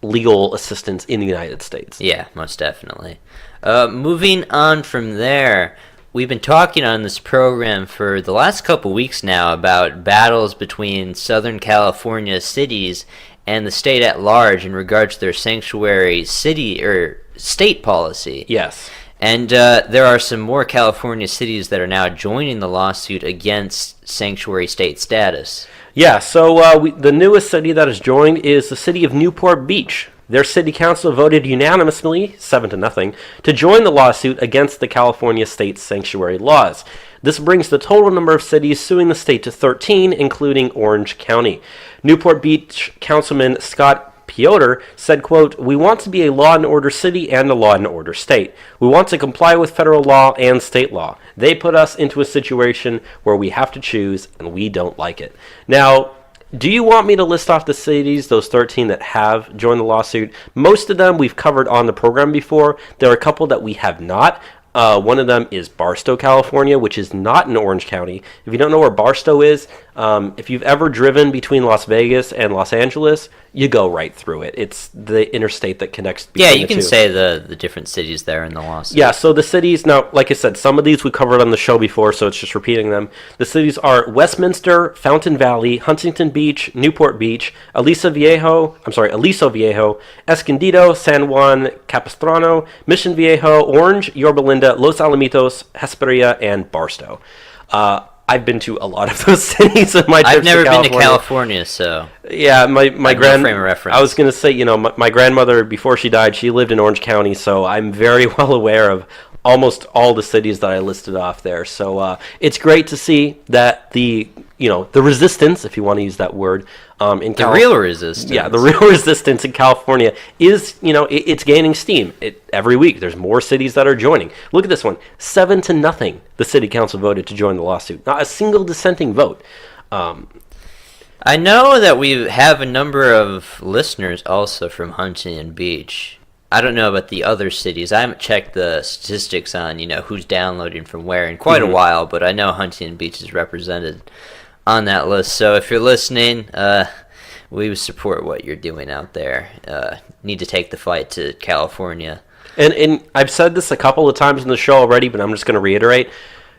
legal assistance in the United States. Yeah, most definitely. Moving on from there, we've been talking on this program for the last couple weeks now about battles between Southern California cities and the state at large in regards to their sanctuary city or state policy. Yes. And there are some more California cities that are now joining the lawsuit against sanctuary state status. Yeah, so the newest city that has joined is the city of Newport Beach. Their city council voted unanimously, 7-0, to join the lawsuit against the California state sanctuary laws. This brings the total number of cities suing the state to 13, including Orange County. Newport Beach Councilman Scott Piotr said, quote, "We want to be a law and order city and a law and order state. We want to comply with federal law and state law. They put us into a situation where we have to choose, and we don't like it." Now, do you want me to list off the cities, those 13 that have joined the lawsuit? Most of them we've covered on the program before. There are a couple that we have not. One of them is Barstow, California, which is not in Orange County. If you don't know where Barstow is, If you've ever driven between Las Vegas and Los Angeles, you go right through it. It's the interstate that connects between the two. Yeah, you can say the different cities there in the lawsuit. Yeah, so the cities, now, like I said, some of these we covered on the show before, so it's just repeating them. The cities are Westminster, Fountain Valley, Huntington Beach, Newport Beach, Aliso Viejo, Escondido, San Juan Capistrano, Mission Viejo, Orange, Yorba Linda, Los Alamitos, Hesperia, and Barstow. I've been to a lot of those cities in my trips I've never to been to California, so yeah, my frame of reference. I was going to say, my grandmother, before she died, she lived in Orange County, so I'm very well aware of almost all the cities that I listed off there. So it's great to see that the resistance, if you want to use that word, in the real resistance. Yeah, the real resistance in California is, it's gaining steam. Every week there's more cities that are joining. Look at this one, 7-0. The city council voted to join the lawsuit. Not a single dissenting vote. I know that we have a number of listeners also from Huntington Beach. I don't know about the other cities. I haven't checked the statistics on, who's downloading from where in quite a while, but I know Huntington Beach is represented on that list. So if you're listening, we support what you're doing out there. Need to take the fight to California. And I've said this a couple of times in the show already, but I'm just going to reiterate.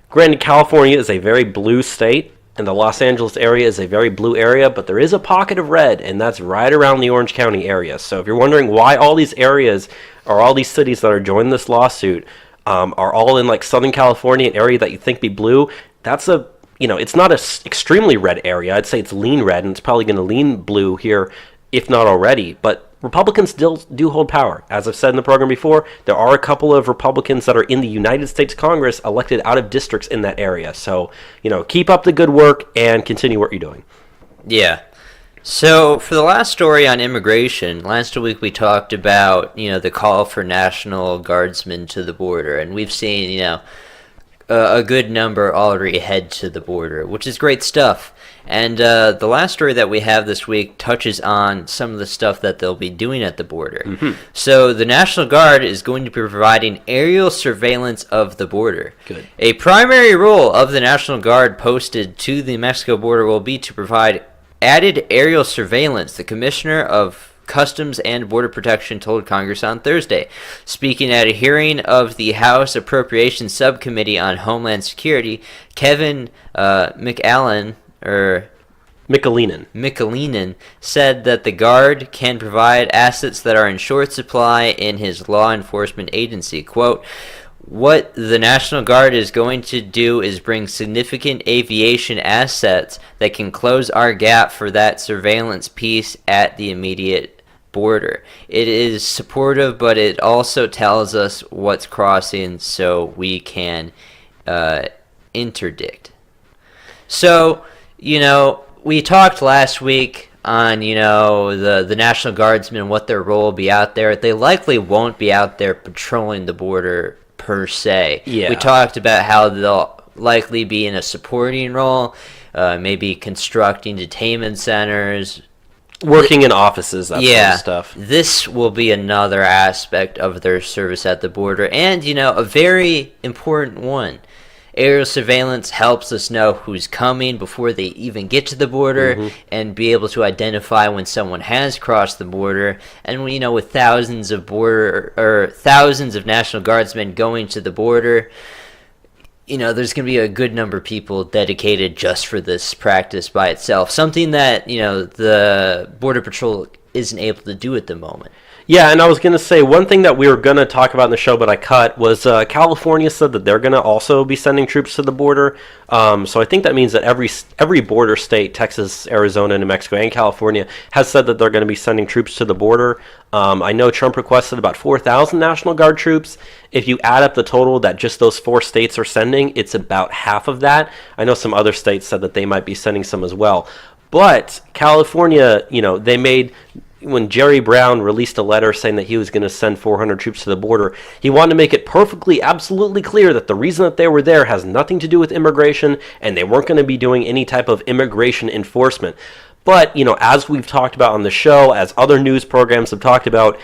Granted, California is a very blue state, and the Los Angeles area is a very blue area, but there is a pocket of red, and that's right around the Orange County area. So if you're wondering why all these areas, or all these cities that are joining this lawsuit, are all in like Southern California, an area that you think be blue, that's it's not an extremely red area. I'd say it's lean red, and it's probably going to lean blue here, if not already. But Republicans still do hold power. As I've said in the program before, there are a couple of Republicans that are in the United States Congress elected out of districts in that area. So, keep up the good work and continue what you're doing. Yeah. So, for the last story on immigration, last week we talked about, the call for National Guardsmen to the border. And we've seen, a good number already head to the border, which is great stuff. And the last story that we have this week touches on some of the stuff that they'll be doing at the border. Mm-hmm. So the National Guard is going to be providing aerial surveillance of the border. Good. A primary role of the National Guard posted to the Mexico border will be to provide added aerial surveillance. The Commissioner of Customs and Border Protection told Congress on Thursday, speaking at a hearing of the House Appropriations Subcommittee on Homeland Security. Kevin McCallinen said that the Guard can provide assets that are in short supply in his law enforcement agency. Quote, "What the National Guard is going to do is bring significant aviation assets that can close our gap for that surveillance piece at the immediate border. It is supportive, but it also tells us what's crossing so we can interdict." So, we talked last week on, the National Guardsmen, what their role will be out there. They likely won't be out there patrolling the border per se. Yeah. We talked about how they'll likely be in a supporting role, maybe constructing detainment centers, working in offices, that sort of stuff. This will be another aspect of their service at the border, and a very important one. Aerial surveillance helps us know who's coming before they even get to the border, and be able to identify when someone has crossed the border. And with thousands of National Guardsmen going to the border, there's going to be a good number of people dedicated just for this practice by itself. Something that, the Border Patrol isn't able to do at the moment. Yeah, and I was going to say, one thing that we were going to talk about in the show, but I cut, was California said that they're going to also be sending troops to the border. So I think that means that every border state, Texas, Arizona, New Mexico, and California, has said that they're going to be sending troops to the border. I know Trump requested about 4,000 National Guard troops. If you add up the total that just those 4 states are sending, it's about half of that. I know some other states said that they might be sending some as well. But California, they made... When Jerry Brown released a letter saying that he was going to send 400 troops to the border, he wanted to make it perfectly, absolutely clear that the reason that they were there has nothing to do with immigration, and they weren't going to be doing any type of immigration enforcement. But, as we've talked about on the show, as other news programs have talked about,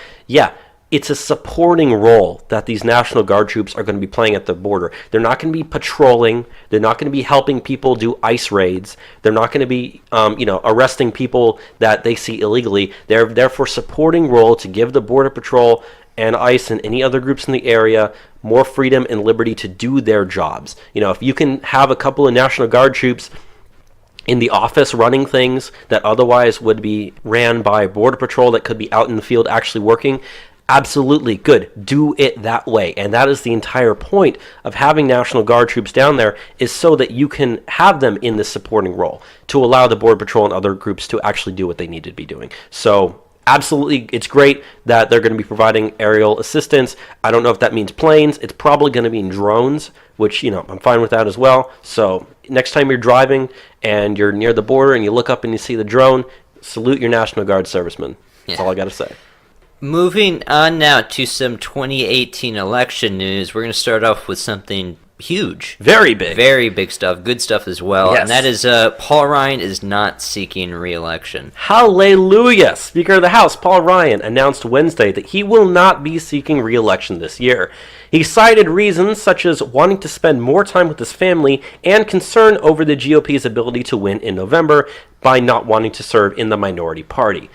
it's a supporting role that these National Guard troops are going to be playing at the border. They're not going to be patrolling. They're not going to be helping people do ICE raids. They're not going to be, arresting people that they see illegally. They're there for supporting role to give the Border Patrol and ICE and any other groups in the area more freedom and liberty to do their jobs. If you can have a couple of National Guard troops in the office running things that otherwise would be ran by Border Patrol that could be out in the field actually working, absolutely good. Do it that way. And that is the entire point of having National Guard troops down there, is so that you can have them in this supporting role to allow the Border Patrol and other groups to actually do what they need to be doing. So absolutely, it's great that they're going to be providing aerial assistance. I don't know if that means planes. It's probably going to mean drones, which, I'm fine with that as well. So next time you're driving and you're near the border and you look up and you see the drone, salute your National Guard servicemen. That's all I got to say. Moving on now to some 2018 election news. We're going to start off with something huge. Very big. Very big stuff. Good stuff as well. Yes. And that is Paul Ryan is not seeking re-election. Hallelujah! Speaker of the House, Paul Ryan, announced Wednesday that he will not be seeking re-election this year. He cited reasons such as wanting to spend more time with his family and concern over the GOP's ability to win in November by not wanting to serve in the minority party.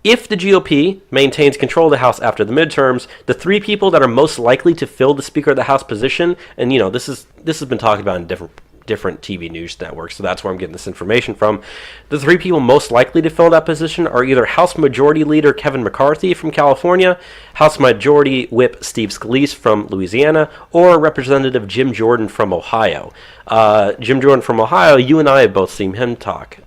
If the GOP maintains control of the House after the midterms, the three people that are most likely to fill the Speaker of the House position, and this has been talked about in different TV news networks, so that's where I'm getting this information from. The three people most likely to fill that position are either House Majority Leader Kevin McCarthy from California, House Majority Whip Steve Scalise from Louisiana, or Representative Jim Jordan from Ohio. Jim Jordan from Ohio, you and I have both seen him talk.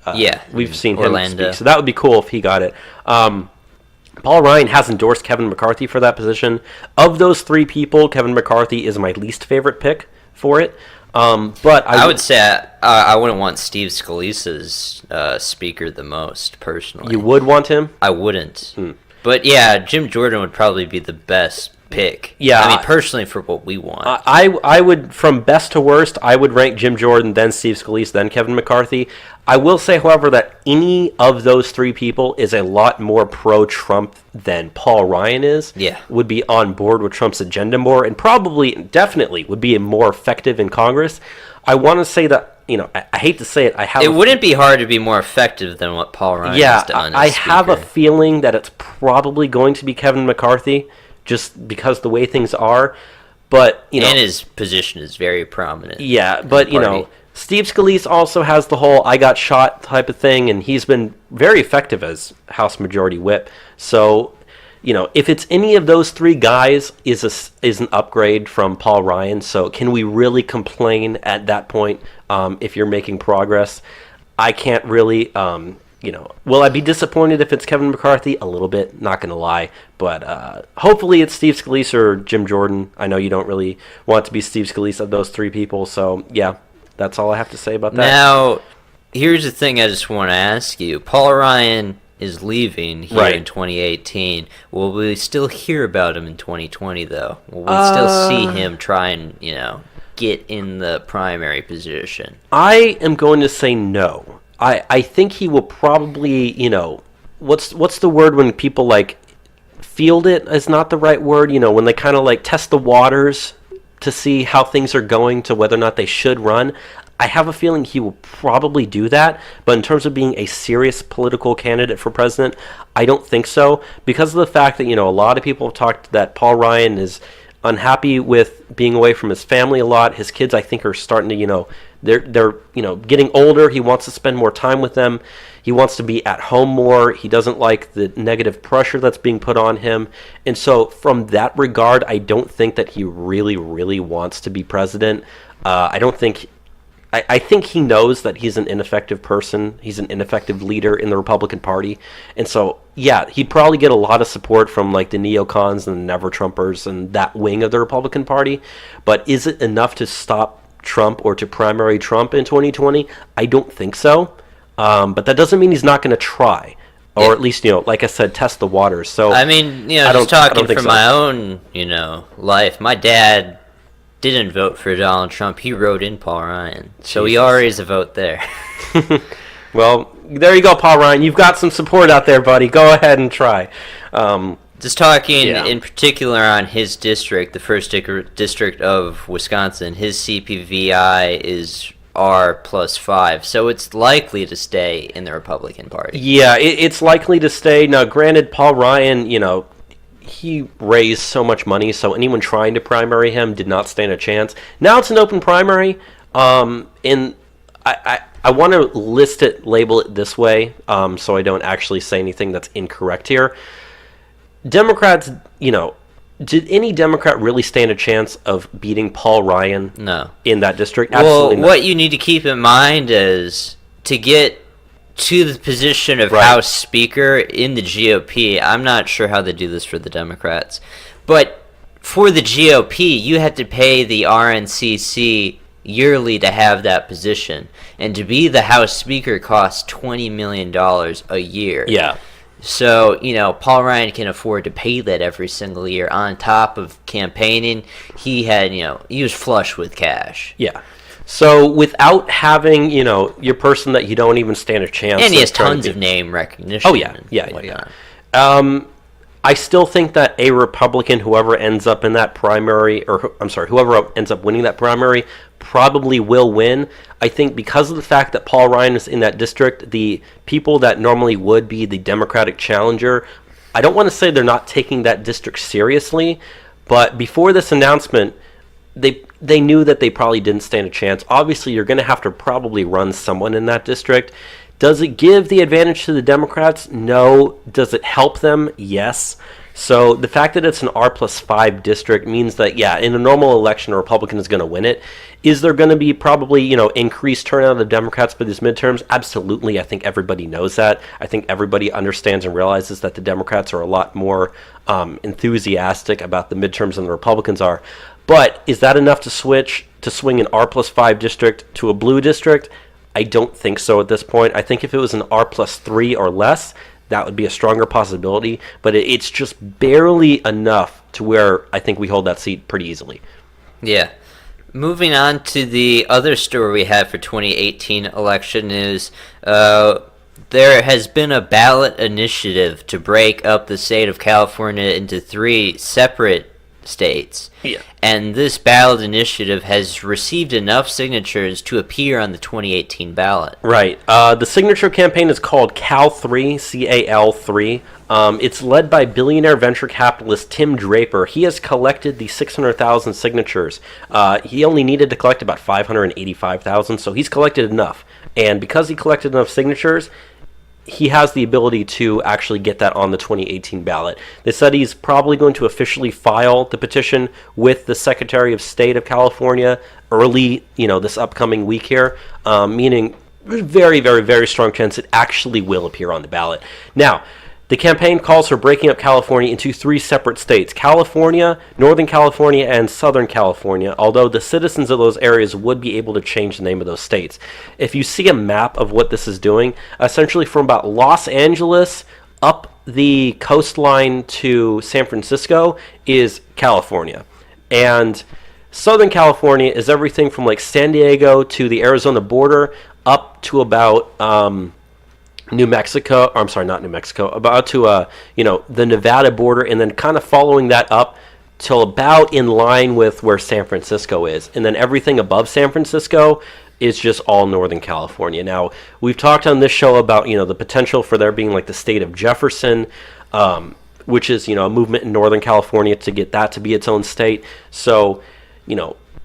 We've seen Orlando. him speak, so that would be cool if he got it. Paul Ryan has endorsed Kevin McCarthy for that position. Of those three people, Kevin McCarthy is my least favorite pick for it. But I would say I wouldn't want Steve Scalise's speaker the most, personally. You would want him? I wouldn't. But yeah, Jim Jordan would probably be the best pick. Yeah. I mean, personally, for what we want. I would, from best to worst, I would rank Jim Jordan, then Steve Scalise, then Kevin McCarthy. I will say, however, that any of those three people is a lot more pro-Trump than Paul Ryan is. Yeah. Would be on board with Trump's agenda more, and probably, definitely, would be more effective in Congress. I want to say that, I hate to say it, it wouldn't be hard to be more effective than what Paul Ryan has done as I Speaker. have a feeling that it's probably going to be Kevin McCarthy, just because the way things are. But, and his position is very prominent. Yeah, but, Steve Scalise also has the whole I got shot type of thing, and he's been very effective as House Majority Whip. So, if it's any of those three guys, is an upgrade from Paul Ryan. So can we really complain at that point if you're making progress? I can't really, will I be disappointed if it's Kevin McCarthy? A little bit, not going to lie. But hopefully it's Steve Scalise or Jim Jordan. I know you don't really want to be Steve Scalise of those three people. So, yeah. That's all I have to say about that. Now, here's the thing I just want to ask you. Paul Ryan is leaving here in 2018. Will we still hear about him in 2020, though? Will we still see him try and, get in the primary position? I am going to say no. I think he will probably, what's the word when people, field it is not the right word, when they kind of, test the waters to see how things are going to whether or not they should run. I have a feeling he will probably do that, but in terms of being a serious political candidate for president, I don't think so, because of the fact that, a lot of people have talked that Paul Ryan is unhappy with being away from his family a lot. His kids, I think, are starting to, they're getting older. He wants to spend more time with them. He wants to be at home more. He doesn't like the negative pressure that's being put on him. And so from that regard, I don't think that he really, really wants to be president. I think he knows that he's an ineffective person. He's an ineffective leader in the Republican Party. And so, yeah, he'd probably get a lot of support from the neocons and the never-Trumpers and that wing of the Republican Party. But is it enough to stop Trump or to primary Trump in 2020? I don't think so. But that doesn't mean he's not going to try. Or at least, like I said, test the waters. So I mean, just talking from my own, life, my dad didn't vote for Donald Trump. He wrote in Paul Ryan. So he already is a vote there. Well, there you go, Paul Ryan. You've got some support out there, buddy. Go ahead and try. Just talking Yeah. in particular on his district, the first district of Wisconsin, his CPVI is R+5, so it's likely to stay in the Republican Party. Yeah, it's likely to stay. Now, granted, Paul Ryan, he raised so much money, so anyone trying to primary him did not stand a chance. Now it's an open primary, and I want to label it this way, so I don't actually say anything that's incorrect here. Democrats, did any Democrat really stand a chance of beating Paul Ryan? No. In that district? Absolutely not. What you need to keep in mind is to get to the position of House Speaker in the GOP, I'm not sure how they do this for the Democrats, but for the GOP, you have to pay the RNCC yearly to have that position, and to be the House Speaker costs $20 million a year. Yeah. So, Paul Ryan can afford to pay that every single year on top of campaigning. He was flush with cash. Yeah. So without having, your person that you don't even stand a chance. And he has tons of name recognition. Oh, yeah. Yeah. I still think that a Republican, whoever ends up in that primary, whoever ends up winning that primary, probably will win. I think because of the fact that Paul Ryan is in that district, the people that normally would be the Democratic challenger, I don't want to say they're not taking that district seriously, but before this announcement, they knew that they probably didn't stand a chance. Obviously, you're going to have to probably run someone in that district. Does it give the advantage to the Democrats? No. Does it help them? Yes. So the fact that it's an R+5 district means that, in a normal election, a Republican is going to win it. Is there going to be probably, increased turnout of Democrats for these midterms? Absolutely. I think everybody knows that. I think everybody understands and realizes that the Democrats are a lot more enthusiastic about the midterms than the Republicans are. But is that enough to swing an R+5 district to a blue district? I don't think so at this point. I think if it was an R+3 or less, that would be a stronger possibility. But it's just barely enough to where I think we hold that seat pretty easily. Yeah. Moving on to the other story we have for 2018 election news, there has been a ballot initiative to break up the state of California into 3 separate states. Yeah. And this ballot initiative has received enough signatures to appear on the 2018 ballot. Right. The signature campaign is called Cal3, C-A-L-3. It's led by billionaire venture capitalist Tim Draper. He has collected the 600,000 signatures. He only needed to collect about 585,000, so he's collected enough. And because he collected enough signatures, he has the ability to actually get that on the 2018 ballot. They said he's probably going to officially file the petition with the Secretary of State of California early, this upcoming week here, meaning very, very, very strong chance it actually will appear on the ballot. Now, the campaign calls for breaking up California into 3 separate states: California, Northern California, and Southern California, although the citizens of those areas would be able to change the name of those states. If you see a map of what this is doing, essentially from about Los Angeles up the coastline to San Francisco is California. And Southern California is everything from like San Diego to the Arizona border up to about New Mexico, or I'm sorry, not New Mexico, about to the Nevada border, and then kind of following that up till about in line with where San Francisco is. And then everything above San Francisco is just all Northern California. Now, we've talked on this show about, the potential for there being like the state of Jefferson, which is, a movement in Northern California to get that to be its own state. So,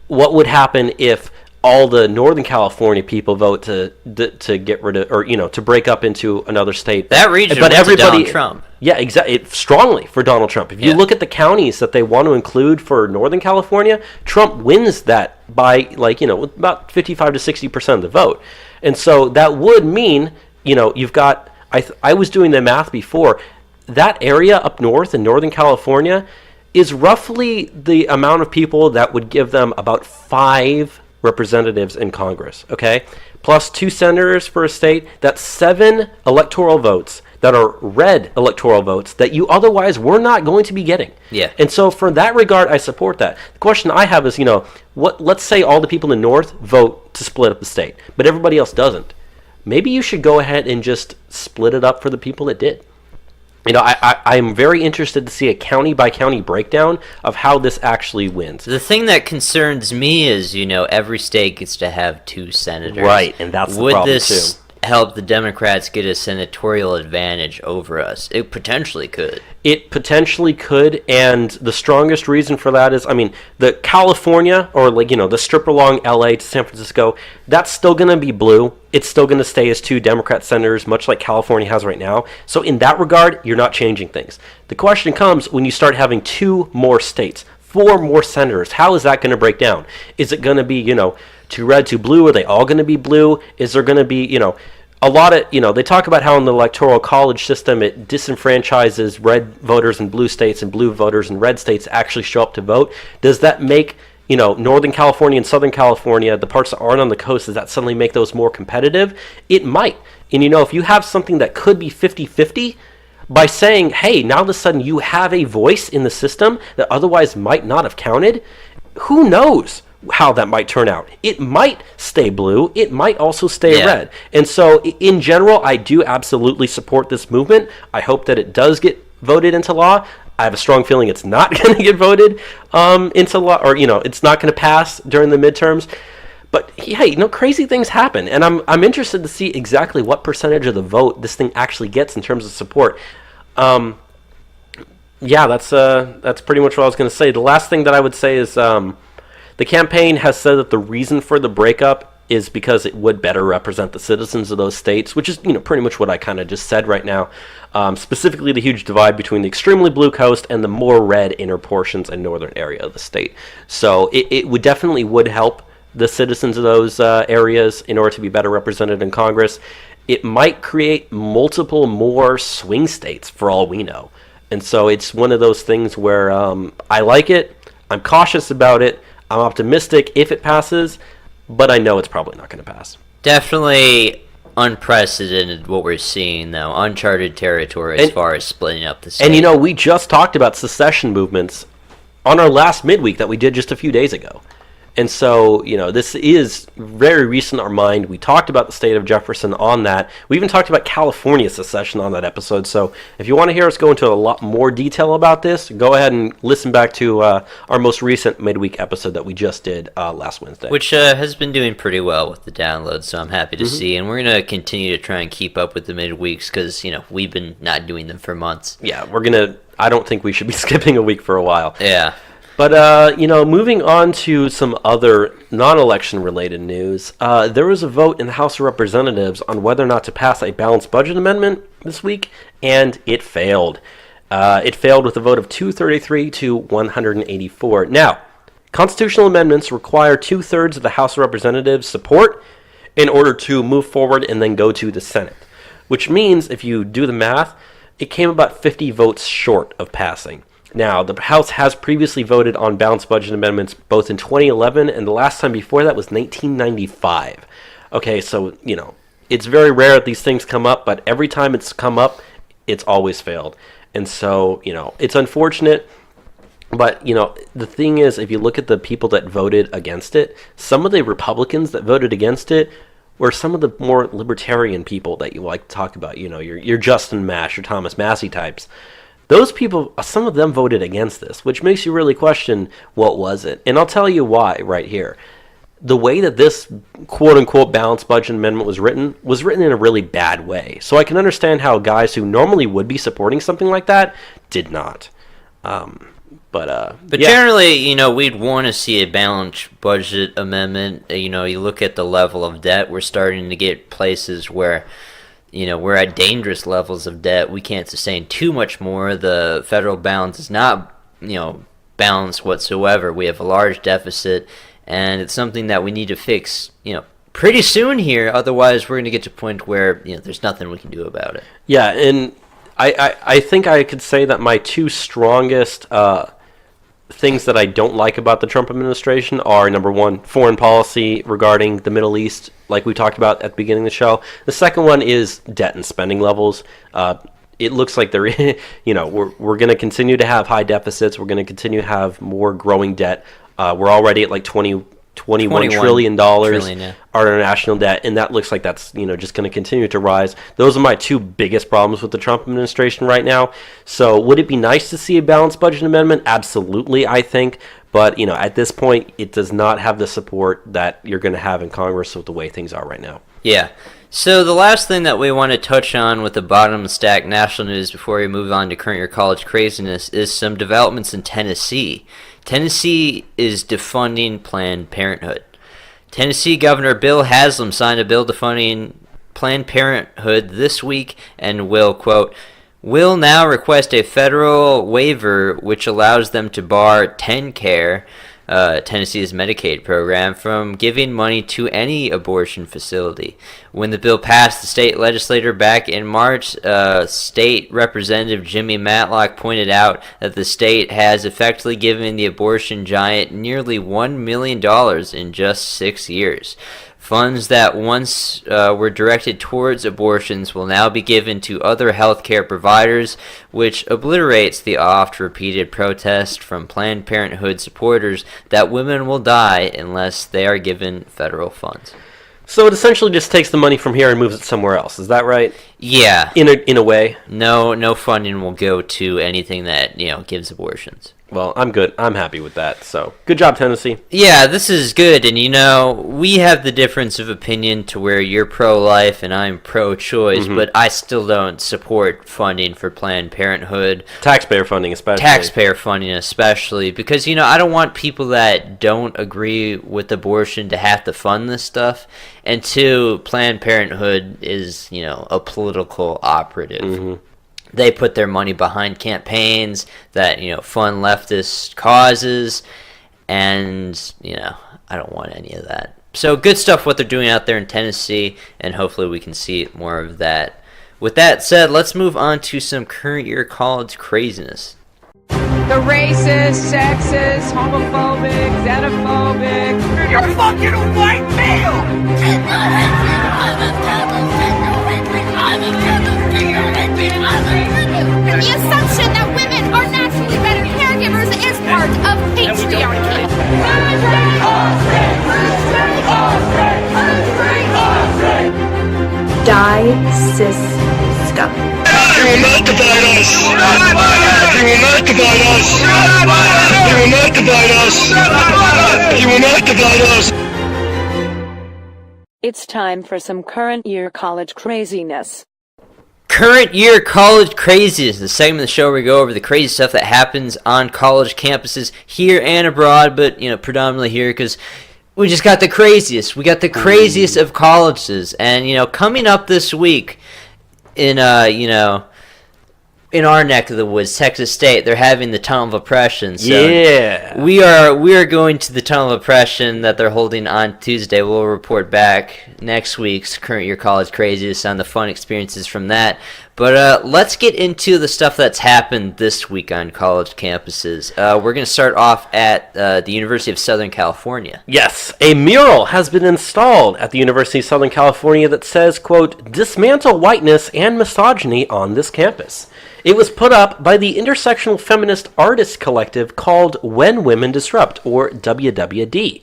what would happen if all the Northern California people vote to get rid of, or to break up into another state? That region went to Donald Trump. Yeah, exactly. Strongly for Donald Trump. If you look at the counties that they want to include for Northern California, Trump wins that by with about 55 to 60% of the vote. And so that would mean you've got. I was doing the math before. That area up north in Northern California is roughly the amount of people that would give them about 5 representatives in Congress, okay? Plus 2 senators for a state. That's 7 electoral votes that are red electoral votes that you otherwise were not going to be getting. Yeah. And so for that regard, I support that. The question I have is, let's say all the people in the North vote to split up the state, but everybody else doesn't. Maybe you should go ahead and just split it up for the people that did. I am very interested to see a county-by-county breakdown of how this actually wins. The thing that concerns me is, every state gets to have 2 senators. Right, and that's the Would problem, this too. help the Democrats get a senatorial advantage over us? It potentially could. It potentially could, and the strongest reason for that is, the California, or the strip along LA to San Francisco, that's still going to be blue. It's still going to stay as 2 Democrat senators, much like California has right now. So in that regard, you're not changing things. The question comes when you start having 2 more states, 4 more senators. How is that going to break down? Is it going to be, 2 red, 2 blue? Are they all going to be blue? Is there going to be, a lot of, they talk about how in the electoral college system it disenfranchises red voters in blue states and blue voters in red states actually show up to vote. Does that make, Northern California and Southern California, the parts that aren't on the coast, does that suddenly make those more competitive? It might. And, if you have something that could be 50-50, by saying, hey, now all of a sudden you have a voice in the system that otherwise might not have counted, who knows how that might turn out? It might stay blue. It might also stay red. And so, in general, I do absolutely support this movement. I hope that it does get voted into law. I have a strong feeling it's not going to get voted into law, or, it's not going to pass during the midterms. But, hey, crazy things happen. And I'm interested to see exactly what percentage of the vote this thing actually gets in terms of support. That's pretty much what I was going to say. The last thing that I would say is the campaign has said that the reason for the breakup is because it would better represent the citizens of those states, which is pretty much what I kind of just said right now. Specifically, the huge divide between the extremely blue coast and the more red inner portions and northern area of the state. So it would definitely help the citizens of those areas in order to be better represented in Congress. It might create multiple more swing states for all we know. And so it's one of those things where I like it. I'm cautious about it. I'm optimistic if it passes, but I know it's probably not going to pass. Definitely unprecedented what we're seeing, though. Uncharted territory as far as splitting up the state. And, we just talked about secession movements on our last midweek that we did just a few days ago. And so, this is very recent in our mind. We talked about the state of Jefferson on that. We even talked about California secession on that episode. So if you want to hear us go into a lot more detail about this, go ahead and listen back to our most recent midweek episode that we just did last Wednesday. Which has been doing pretty well with the downloads, so I'm happy to see. And we're going to continue to try and keep up with the midweeks because, we've been not doing them for months. Yeah, I don't think we should be skipping a week for a while. Yeah. But, moving on to some other non-election related news, there was a vote in the House of Representatives on whether or not to pass a balanced budget amendment this week, and it failed. It failed with a vote of 233 to 184. Now, constitutional amendments require 2/3 of the House of Representatives' support in order to move forward and then go to the Senate, which means, if you do the math, it came about 50 votes short of passing. Now, the House has previously voted on balanced budget amendments both in 2011 and the last time before that was 1995. Okay, so, it's very rare that these things come up, but every time it's come up, it's always failed. And so, it's unfortunate, but, the thing is, if you look at the people that voted against it, some of the Republicans that voted against it were some of the more libertarian people that you like to talk about, your Justin Mash, your Thomas Massey types. Those people, some of them voted against this, which makes you really question what was it. And I'll tell you why right here. The way that this quote-unquote balanced budget amendment was written in a really bad way. So I can understand how guys who normally would be supporting something like that did not. But generally, we'd want to see a balanced budget amendment. You look at the level of debt. We're starting to get places where we're at dangerous levels of debt. We can't sustain too much more. The federal balance is not, balanced whatsoever. We have a large deficit, and it's something that we need to fix, pretty soon here. Otherwise, we're going to get to a point where, there's nothing we can do about it. Yeah, and I think I could say that my 2 strongest things that I don't like about the Trump administration are, number one, foreign policy regarding the Middle East, like we talked about at the beginning of the show. The second one is debt and spending levels. It looks like we're going to continue to have high deficits. We're going to continue to have more growing debt. We're already at like 20 $21 trillion yeah. our national debt, and that looks like that's just going to continue to rise. Those are my two biggest problems with the Trump administration right now. So would it be nice to see a balanced budget amendment? Absolutely, I think. But at this point, it does not have the support that you're going to have in Congress with the way things are right now. Yeah. So the last thing that we want to touch on with the bottom of the stack national news before we move on to current year college craziness is some developments in Tennessee. Tennessee is defunding Planned Parenthood. Tennessee Governor Bill Haslam signed a bill defunding Planned Parenthood this week and will, quote, will now request a federal waiver which allows them to bar TennCare, Tennessee's Medicaid program, from giving money to any abortion facility. When the bill passed the state legislature back in March, State Representative Jimmy Matlock pointed out that the state has effectively given the abortion giant nearly $1 million in just 6 years. Funds that once were directed towards abortions will now be given to other healthcare providers, which obliterates the oft-repeated protest from Planned Parenthood supporters that women will die unless they are given federal funds. So it essentially just takes the money from here and moves it somewhere else. Is that right? Yeah. In a way. No funding will go to anything that gives abortions. Well, I'm good. I'm happy with that. So, good job, Tennessee. Yeah, this is good. And, we have the difference of opinion to where you're pro-life and I'm pro-choice, but I still don't support funding for Planned Parenthood. Taxpayer funding especially. Because, I don't want people that don't agree with abortion to have to fund this stuff. And two, Planned Parenthood is, a political operative. They put their money behind campaigns that, fund leftist causes, and, I don't want any of that. So good stuff what they're doing out there in Tennessee, and hopefully we can see more of that. With that said, let's move on to some current year college craziness. The racist, sexist, homophobic, xenophobic. You're fucking a white male! The assumption that women are naturally better caregivers is part of patriarchy. Die, cis, scum. You will not divide us! You will not divide us! You will not divide us! You will not divide us! It's time for some current year college craziness. Current year college craziness, the segment of the show where we go over the crazy stuff that happens on college campuses here and abroad, but predominantly here because we just got the craziest. We got the craziest of colleges, and coming up this week in in our neck of the woods, Texas State, they're having the Tunnel of Oppression. So yeah, we are going to the Tunnel of Oppression that they're holding on Tuesday. We'll report back next week's current year college craziest on the fun experiences from that. But let's get into the stuff that's happened this week on college campuses. We're going to start off at the University of Southern California. Yes, a mural has been installed at the University of Southern California that says, quote, "Dismantle whiteness and misogyny on this campus." It was put up by the intersectional feminist artist collective called When Women Disrupt, or WWD,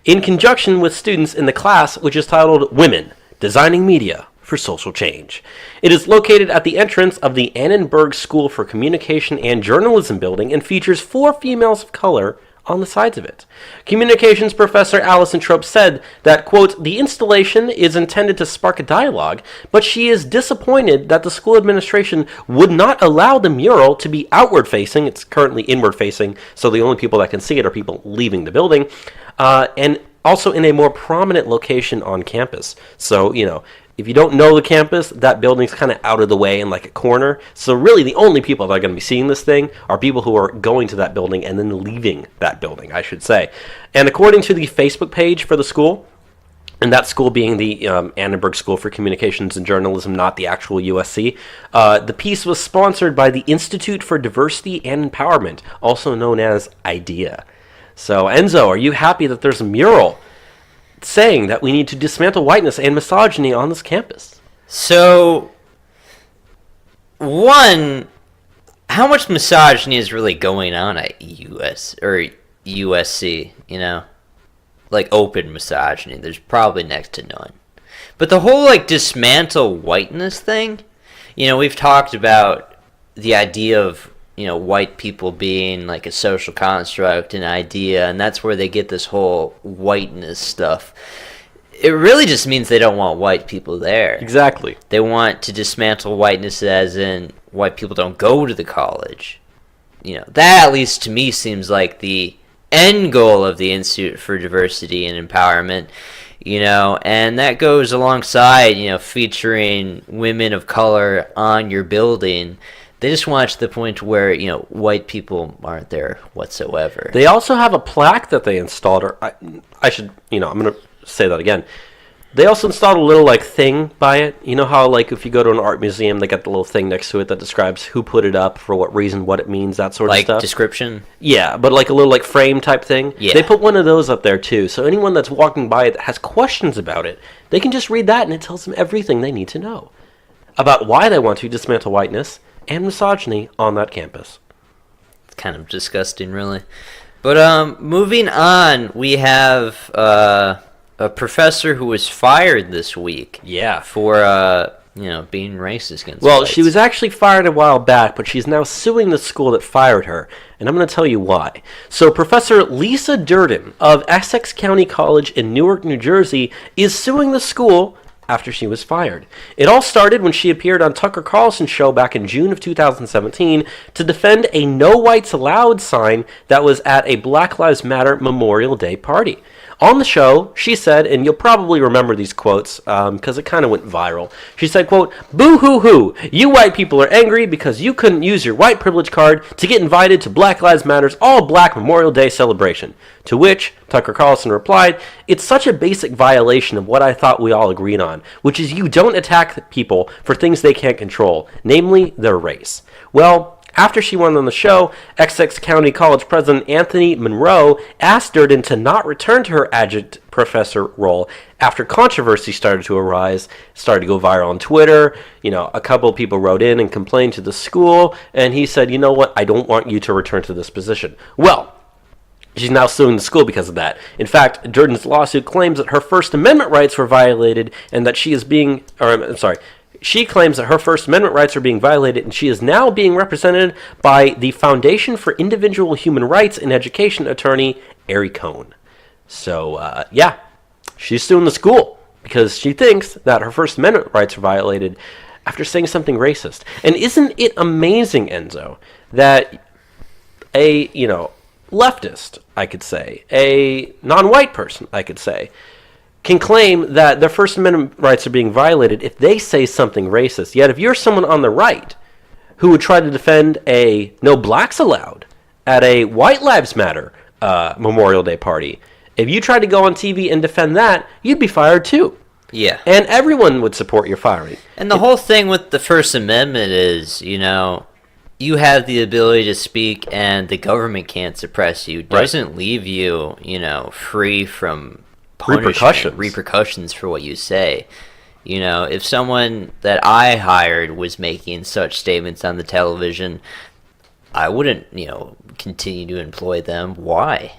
in conjunction with students in the class, which is titled Women, Designing Media for Social Change. It is located at the entrance of the Annenberg School for Communication and Journalism building and features 4 females of color on the sides of it. Communications professor Allison Trope said that, quote, "The installation is intended to spark a dialogue, but she is disappointed that the school administration would not allow the mural to be outward-facing." It's currently inward-facing, so the only people that can see it are people leaving the building, and also in a more prominent location on campus. So, if you don't know the campus, that building's kind of out of the way in like a corner. So really the only people that are going to be seeing this thing are people who are going to that building and then leaving that building, I should say. And according to the Facebook page for the school, and that school being the Annenberg School for Communications and Journalism, not the actual USC, the piece was sponsored by the Institute for Diversity and Empowerment, also known as IDEA. So Enzo, are you happy that there's a mural saying that we need to dismantle whiteness and misogyny on this campus? So, one, how much misogyny is really going on at USC, like open misogyny. There's probably next to none. But the whole like dismantle whiteness thing, we've talked about the idea of, white people being like a social construct, an idea, and that's where they get this whole whiteness stuff. It really just means they don't want white people there. Exactly. They want to dismantle whiteness as in white people don't go to the college. That at least to me seems like the end goal of the Institute for Diversity and Empowerment, and that goes alongside, featuring women of color on your building. They just want it to the point where, white people aren't there whatsoever. They also have a plaque that they installed, or I should, I'm going to say that again. They also installed a little, thing by it. You know how, if you go to an art museum, they got the little thing next to it that describes who put it up, for what reason, what it means, that sort of stuff? Description? Yeah, but a little, frame type thing. Yeah. They put one of those up there, too. So anyone that's walking by it that has questions about it, they can just read that, and it tells them everything they need to know about why they want to dismantle whiteness and misogyny on that campus. It's kind of disgusting, really. But moving on, we have a professor who was fired this week. Yeah. For being racist against Well, whites. she was actually fired a while back, but she's now suing the school that fired her, and I'm going to tell you why. So Professor Lisa Durden of Essex County College in Newark, New Jersey, is suing the school after she was fired. It all started when she appeared on Tucker Carlson's show back in June of 2017 to defend a No Whites Allowed sign that was at a Black Lives Matter Memorial Day party. On the show, she said, and you'll probably remember these quotes because it kind of went viral. She said, quote, "Boo-hoo-hoo, you white people are angry because you couldn't use your white privilege card to get invited to Black Lives Matter's all-black Memorial Day celebration." To which Tucker Carlson replied, "It's such a basic violation of what I thought we all agreed on, which is you don't attack people for things they can't control, namely their race." Well, after she went on the show, Essex County College President Anthony Monroe asked Durden to not return to her adjunct professor role after controversy started to arise, started to go viral on Twitter. A couple of people wrote in and complained to the school, and he said, "You know what, I don't want you to return to this position." Well, she's now suing the school because of that. In fact, Durden's lawsuit claims that her First Amendment rights were violated and that she claims that her First Amendment rights are being violated, and she is now being represented by the Foundation for Individual Human Rights and Education attorney, Ari Cohen. So, she's suing the school because she thinks that her First Amendment rights are violated after saying something racist. And isn't it amazing, Enzo, that a, leftist, I could say, a non-white person, I could say, can claim that their First Amendment rights are being violated if they say something racist. Yet if you're someone on the right who would try to defend a no blacks allowed at a White Lives Matter Memorial Day party, if you tried to go on TV and defend that, you'd be fired too. Yeah. And everyone would support your firing. And the whole thing with the First Amendment is, you have the ability to speak and the government can't suppress you. It doesn't leave you, free from repercussions for what you say. If someone that I hired was making such statements on the television, I wouldn't, continue to employ them. Why?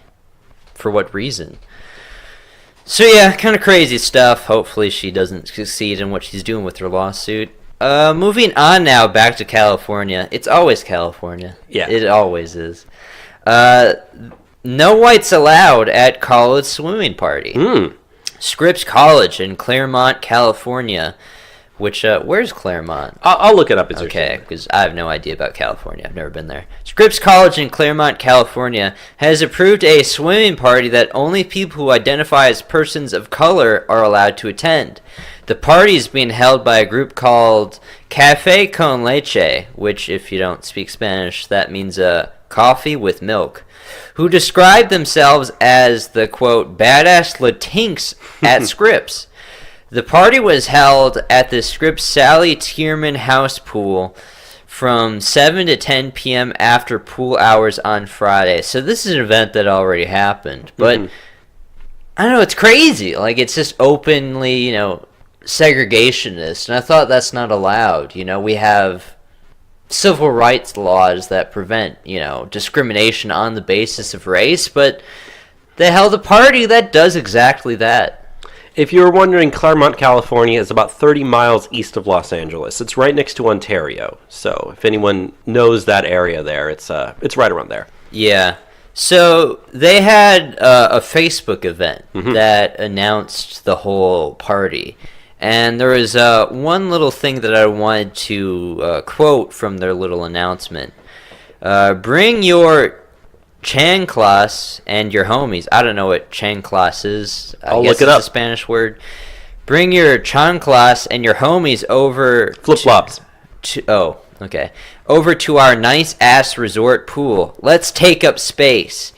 For what reason? So yeah, kind of crazy stuff. Hopefully she doesn't succeed in what she's doing with her lawsuit. Moving on now, back to California. It's always California. Yeah. It always is. No whites allowed at college swimming party. Scripps College in Claremont, California. Which, where's Claremont? I'll look it up. Okay, because I have no idea about California. I've never been there. Scripps College in Claremont, California has approved a swimming party that only people who identify as persons of color are allowed to attend. The party is being held by a group called Café con Leche, which, if you don't speak Spanish, that means coffee with milk, who describe themselves as the, quote, badass Latinx at Scripps. The party was held at the Scripps Sally Tierman House Pool from 7 to 10 p.m. after pool hours on Friday. So this is an event that already happened. But, I don't know, it's crazy. It's just openly, segregationist. And I thought that's not allowed. We have civil rights laws that prevent, discrimination on the basis of race. But They held a party that does exactly that. If you're wondering, Claremont, California is about 30 miles east of Los Angeles. It's right next to Ontario. So if anyone knows that area there, it's right around there. Yeah. So they had a Facebook event that announced the whole party. And there was one little thing that I wanted to quote from their little announcement. Bring your chanclas and your homies. I don't know what chanclas is. I'll guess look it it's up. a Spanish word. Bring your chanclas and your homies over. Flip-flops. Over to our nice-ass resort pool. Let's take up space.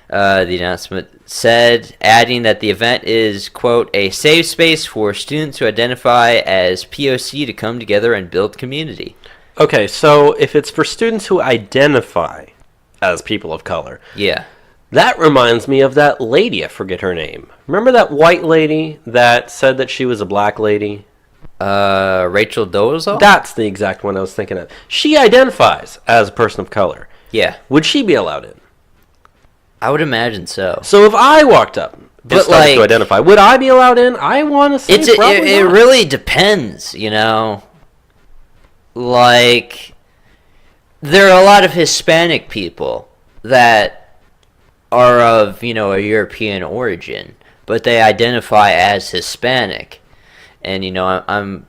The announcement said, adding that the event is, quote, a safe space for students who identify as POC to come together and build community. Okay, so if it's for students who identify as people of color. Yeah. That reminds me of that lady, I forget her name. Remember that white lady that said that she was a black lady? Rachel Dolezal? That's the exact one I was thinking of. She identifies as a person of color. Yeah. Would she be allowed in? I would imagine so. So if I walked up and started to identify, would I be allowed in? I want to say it really depends, you know. Like, there are a lot of Hispanic people that are of, you know, a European origin, but they identify as Hispanic. And, you know, I'm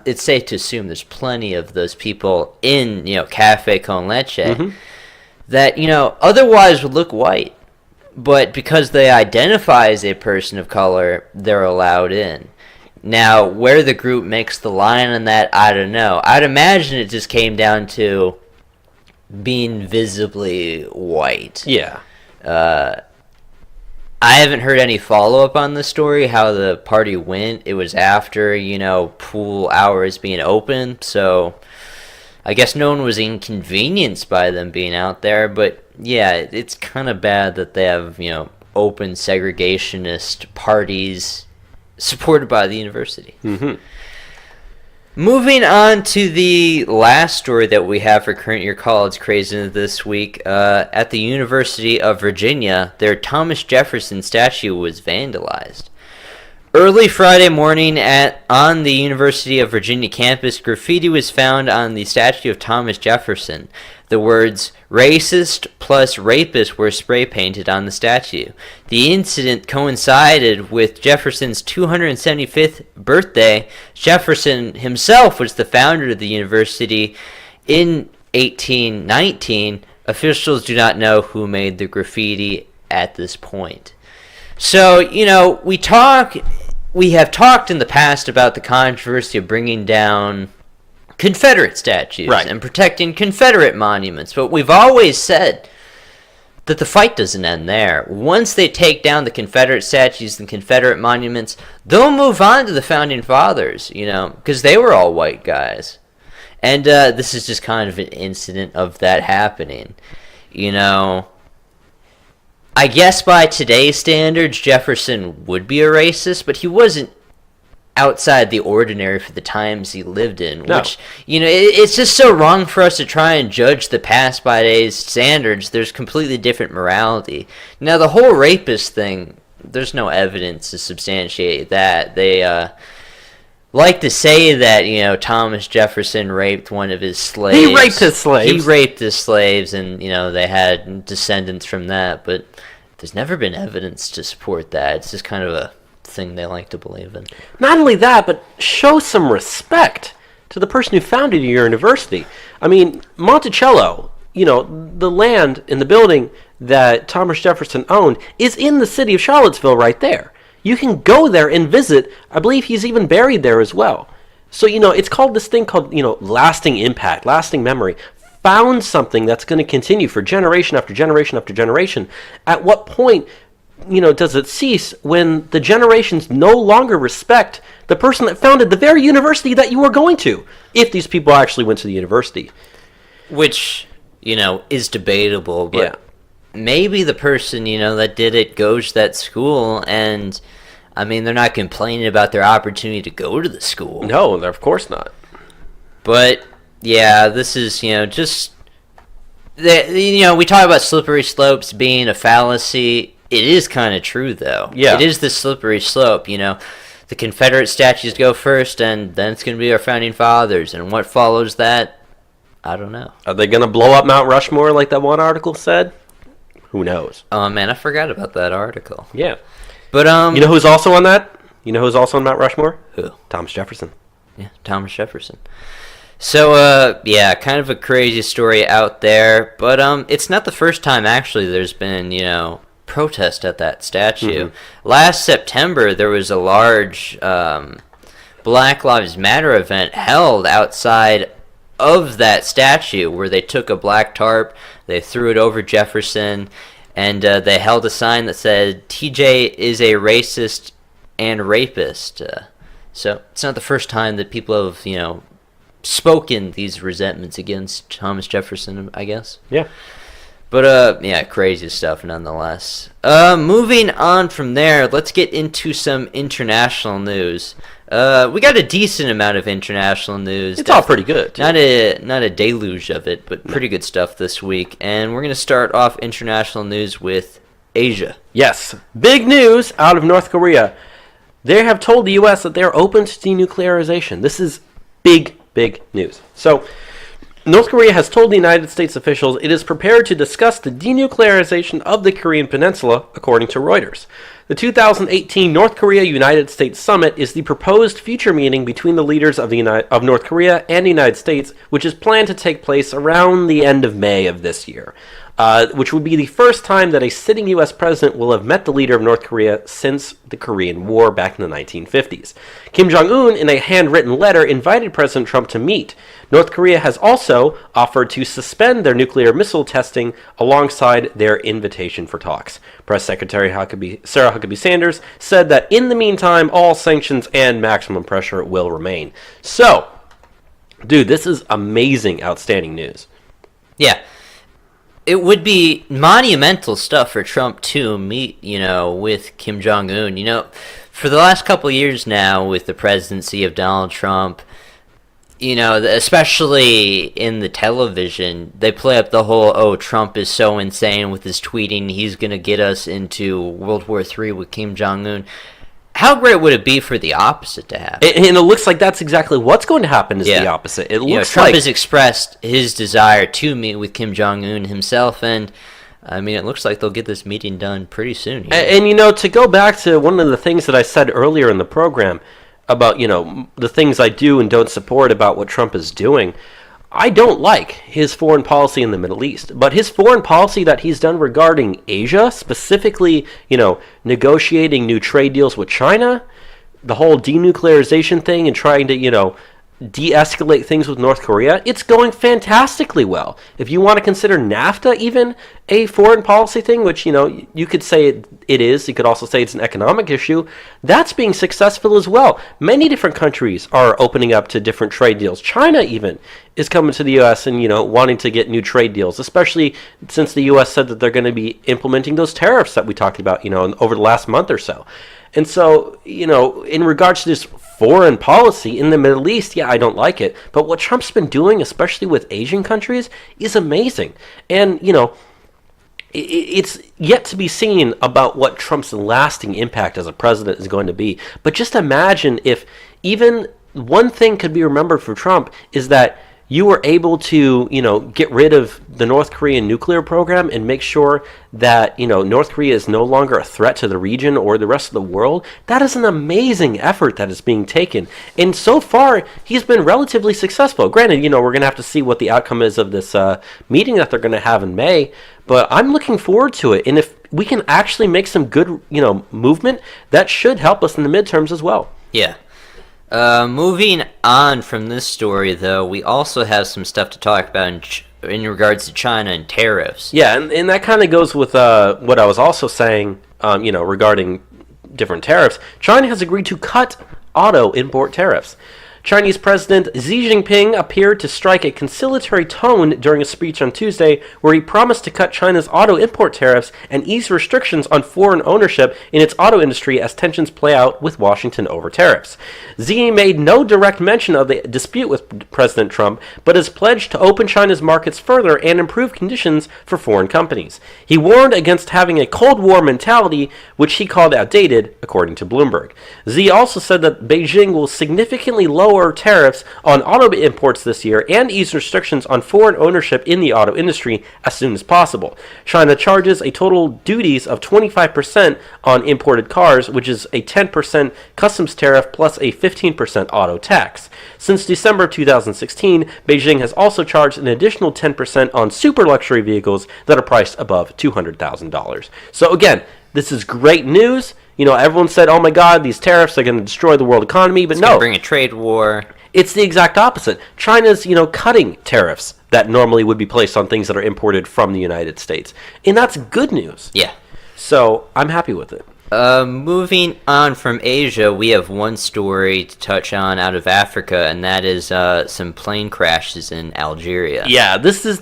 it's safe to assume there's plenty of those people in, you know, Cafe Con Leche that, you know, otherwise would look white. But because they identify as a person of color, they're allowed in. Now, where the group makes the line on that, I don't know. I'd imagine it just came down to being visibly white. Yeah. I haven't heard any follow-up on the story, how the party went. It was after, you know, pool hours being open, so I guess no one was inconvenienced by them being out there, but yeah, it's kind of bad that they have, you know, open segregationist parties supported by the university. Moving on to the last story that we have for Current Year College Craziness this week, at the University of Virginia, their Thomas Jefferson statue was vandalized. Early Friday morning on the University of Virginia campus, graffiti was found on the statue of Thomas Jefferson. The words "racist" plus "rapist" were spray painted on the statue. The incident coincided with Jefferson's 275th birthday. Jefferson himself was the founder of the university in 1819. Officials do not know who made the graffiti at this point. So, you know, we have talked in the past about the controversy of bringing down Confederate statues and protecting Confederate monuments, but we've always said that the fight doesn't end there. Once they take down the Confederate statues and Confederate monuments, they'll move on to the Founding Fathers, you know, because they were all white guys. And this is just kind of an incident of that happening. You know, I guess by today's standards, Jefferson would be a racist, but he wasn't outside the ordinary for the times he lived in. No. Which, you know, it's just so wrong for us to try and judge the past by today's standards. There's completely different morality. Now, the whole rapist thing, there's no evidence to substantiate that. They like to say that, you know, Thomas Jefferson raped one of his slaves. He raped his slaves. He raped his slaves, and, you know, they had descendants from that, but there's never been evidence to support that. It's just kind of a thing they like to believe in. Not only that, but show some respect to the person who founded your university. I mean, Monticello, you know, the land in the building that Thomas Jefferson owned is in the city of Charlottesville right there. You can go there and visit. I believe he's even buried there as well. So, you know, it's called this thing called, you know, lasting impact, lasting memory. Found something that's going to continue for generation after generation after generation. At what point, you know, does it cease when the generations no longer respect the person that founded the very university that you were going to, if these people actually went to the university? Which, you know, is debatable, but maybe the person, you know, that did it goes to that school, and, I mean, they're not complaining about their opportunity to go to the school. No, of course not. But, yeah, this is, you know, just, you know, we talk about slippery slopes being a fallacy. It is kind of true, though. Yeah. It is the slippery slope, The Confederate statues go first, and then it's going to be our founding fathers. And what follows that, I don't know. Are they going to blow up Mount Rushmore like that one article said? Who knows? Oh, man, I forgot about that article. Yeah. But, You know who's also on that? You know who's also on Mount Rushmore? Who? Thomas Jefferson. Yeah, Thomas Jefferson. So, yeah, kind of a crazy story out there. But it's not the first time, actually, there's been, protest at that statue. Mm-hmm. Last September, there was a large Black Lives Matter event held outside of that statue where they took a black tarp, they threw it over Jefferson, and they held a sign that said, TJ is a racist and rapist. So it's not the first time that people have, spoken these resentments against Thomas Jefferson, I guess. Yeah. But, yeah, crazy stuff nonetheless. Moving on from there, let's get into some international news. We got a decent amount of international news. It's all pretty good. Not a deluge of it, but pretty good stuff this week. And we're going to start off international news with Asia. Yes. Big news out of North Korea. They have told the U.S. that they're open to denuclearization. This is big news. So, North Korea has told the United States officials it is prepared to discuss the denuclearization of the Korean Peninsula, according to Reuters. The 2018 North Korea-United States Summit is the proposed future meeting between the leaders of North Korea and the United States, which is planned to take place around the end of May of this year, which would be the first time that a sitting U.S. president will have met the leader of North Korea since the Korean War back in the 1950s. Kim Jong-un, in a handwritten letter, invited President Trump to meet. North Korea has also offered to suspend their nuclear missile testing alongside their invitation for talks. Press Secretary Sarah Huckabee Sanders said that in the meantime, all sanctions and maximum pressure will remain. So, dude, this is amazing, outstanding news. Yeah. It would be monumental stuff for Trump to meet, with Kim Jong-un. For the last couple of years now, with the presidency of Donald Trump, especially in the television, they play up the whole, Trump is so insane with his tweeting, he's going to get us into World War III with Kim Jong-un. How great would it be for the opposite to happen? And it looks like that's exactly what's going to happen is the opposite. It looks Trump like has expressed his desire to meet with Kim Jong-un himself, and it looks like they'll get this meeting done pretty soon. And to go back to one of the things that I said earlier in the program about, the things I do and don't support about what Trump is doing, I don't like his foreign policy in the Middle East, but his foreign policy that he's done regarding Asia, specifically, negotiating new trade deals with China, the whole denuclearization thing and trying to, de-escalate things with North Korea, it's going fantastically well. If you want to consider NAFTA even a foreign policy thing, which, you could say it is, you could also say it's an economic issue, that's being successful as well. Many different countries are opening up to different trade deals. China even is coming to the U.S. and, wanting to get new trade deals, especially since the U.S. said that they're going to be implementing those tariffs that we talked about, over the last month or so. And so, in regards to this foreign policy in the Middle East, I don't like it. But what Trump's been doing, especially with Asian countries, is amazing. And, it's yet to be seen about what Trump's lasting impact as a president is going to be. But just imagine if even one thing could be remembered for Trump is that you were able to, get rid of the North Korean nuclear program and make sure that, North Korea is no longer a threat to the region or the rest of the world. That is an amazing effort that is being taken. And so far, he's been relatively successful. Granted, we're going to have to see what the outcome is of this meeting that they're going to have in May. But I'm looking forward to it. And if we can actually make some good, movement, that should help us in the midterms as well. Yeah. Moving on from this story, though, we also have some stuff to talk about in regards to China and tariffs. Yeah, and that kind of goes with what I was also saying, regarding different tariffs. China has agreed to cut auto import tariffs. Chinese President Xi Jinping appeared to strike a conciliatory tone during a speech on Tuesday where he promised to cut China's auto import tariffs and ease restrictions on foreign ownership in its auto industry as tensions play out with Washington over tariffs. Xi made no direct mention of the dispute with President Trump, but has pledged to open China's markets further and improve conditions for foreign companies. He warned against having a Cold War mentality, which he called outdated, according to Bloomberg. Xi also said that Beijing will significantly lower tariffs on auto imports this year and ease restrictions on foreign ownership in the auto industry as soon as possible. China charges a total duties of 25% on imported cars, which is a 10% customs tariff plus a 15% auto tax. Since December 2016, Beijing has also charged an additional 10% on super luxury vehicles that are priced above $200,000. So again, this is great news. You know, everyone said, oh my God, these tariffs are going to destroy the world economy, but It's no. going to bring a trade war. It's the exact opposite. China's, cutting tariffs that normally would be placed on things that are imported from the United States. And that's good news. Yeah. So I'm happy with it. Moving on from Asia, we have one story to touch on out of Africa, and that is some plane crashes in Algeria. Yeah, this is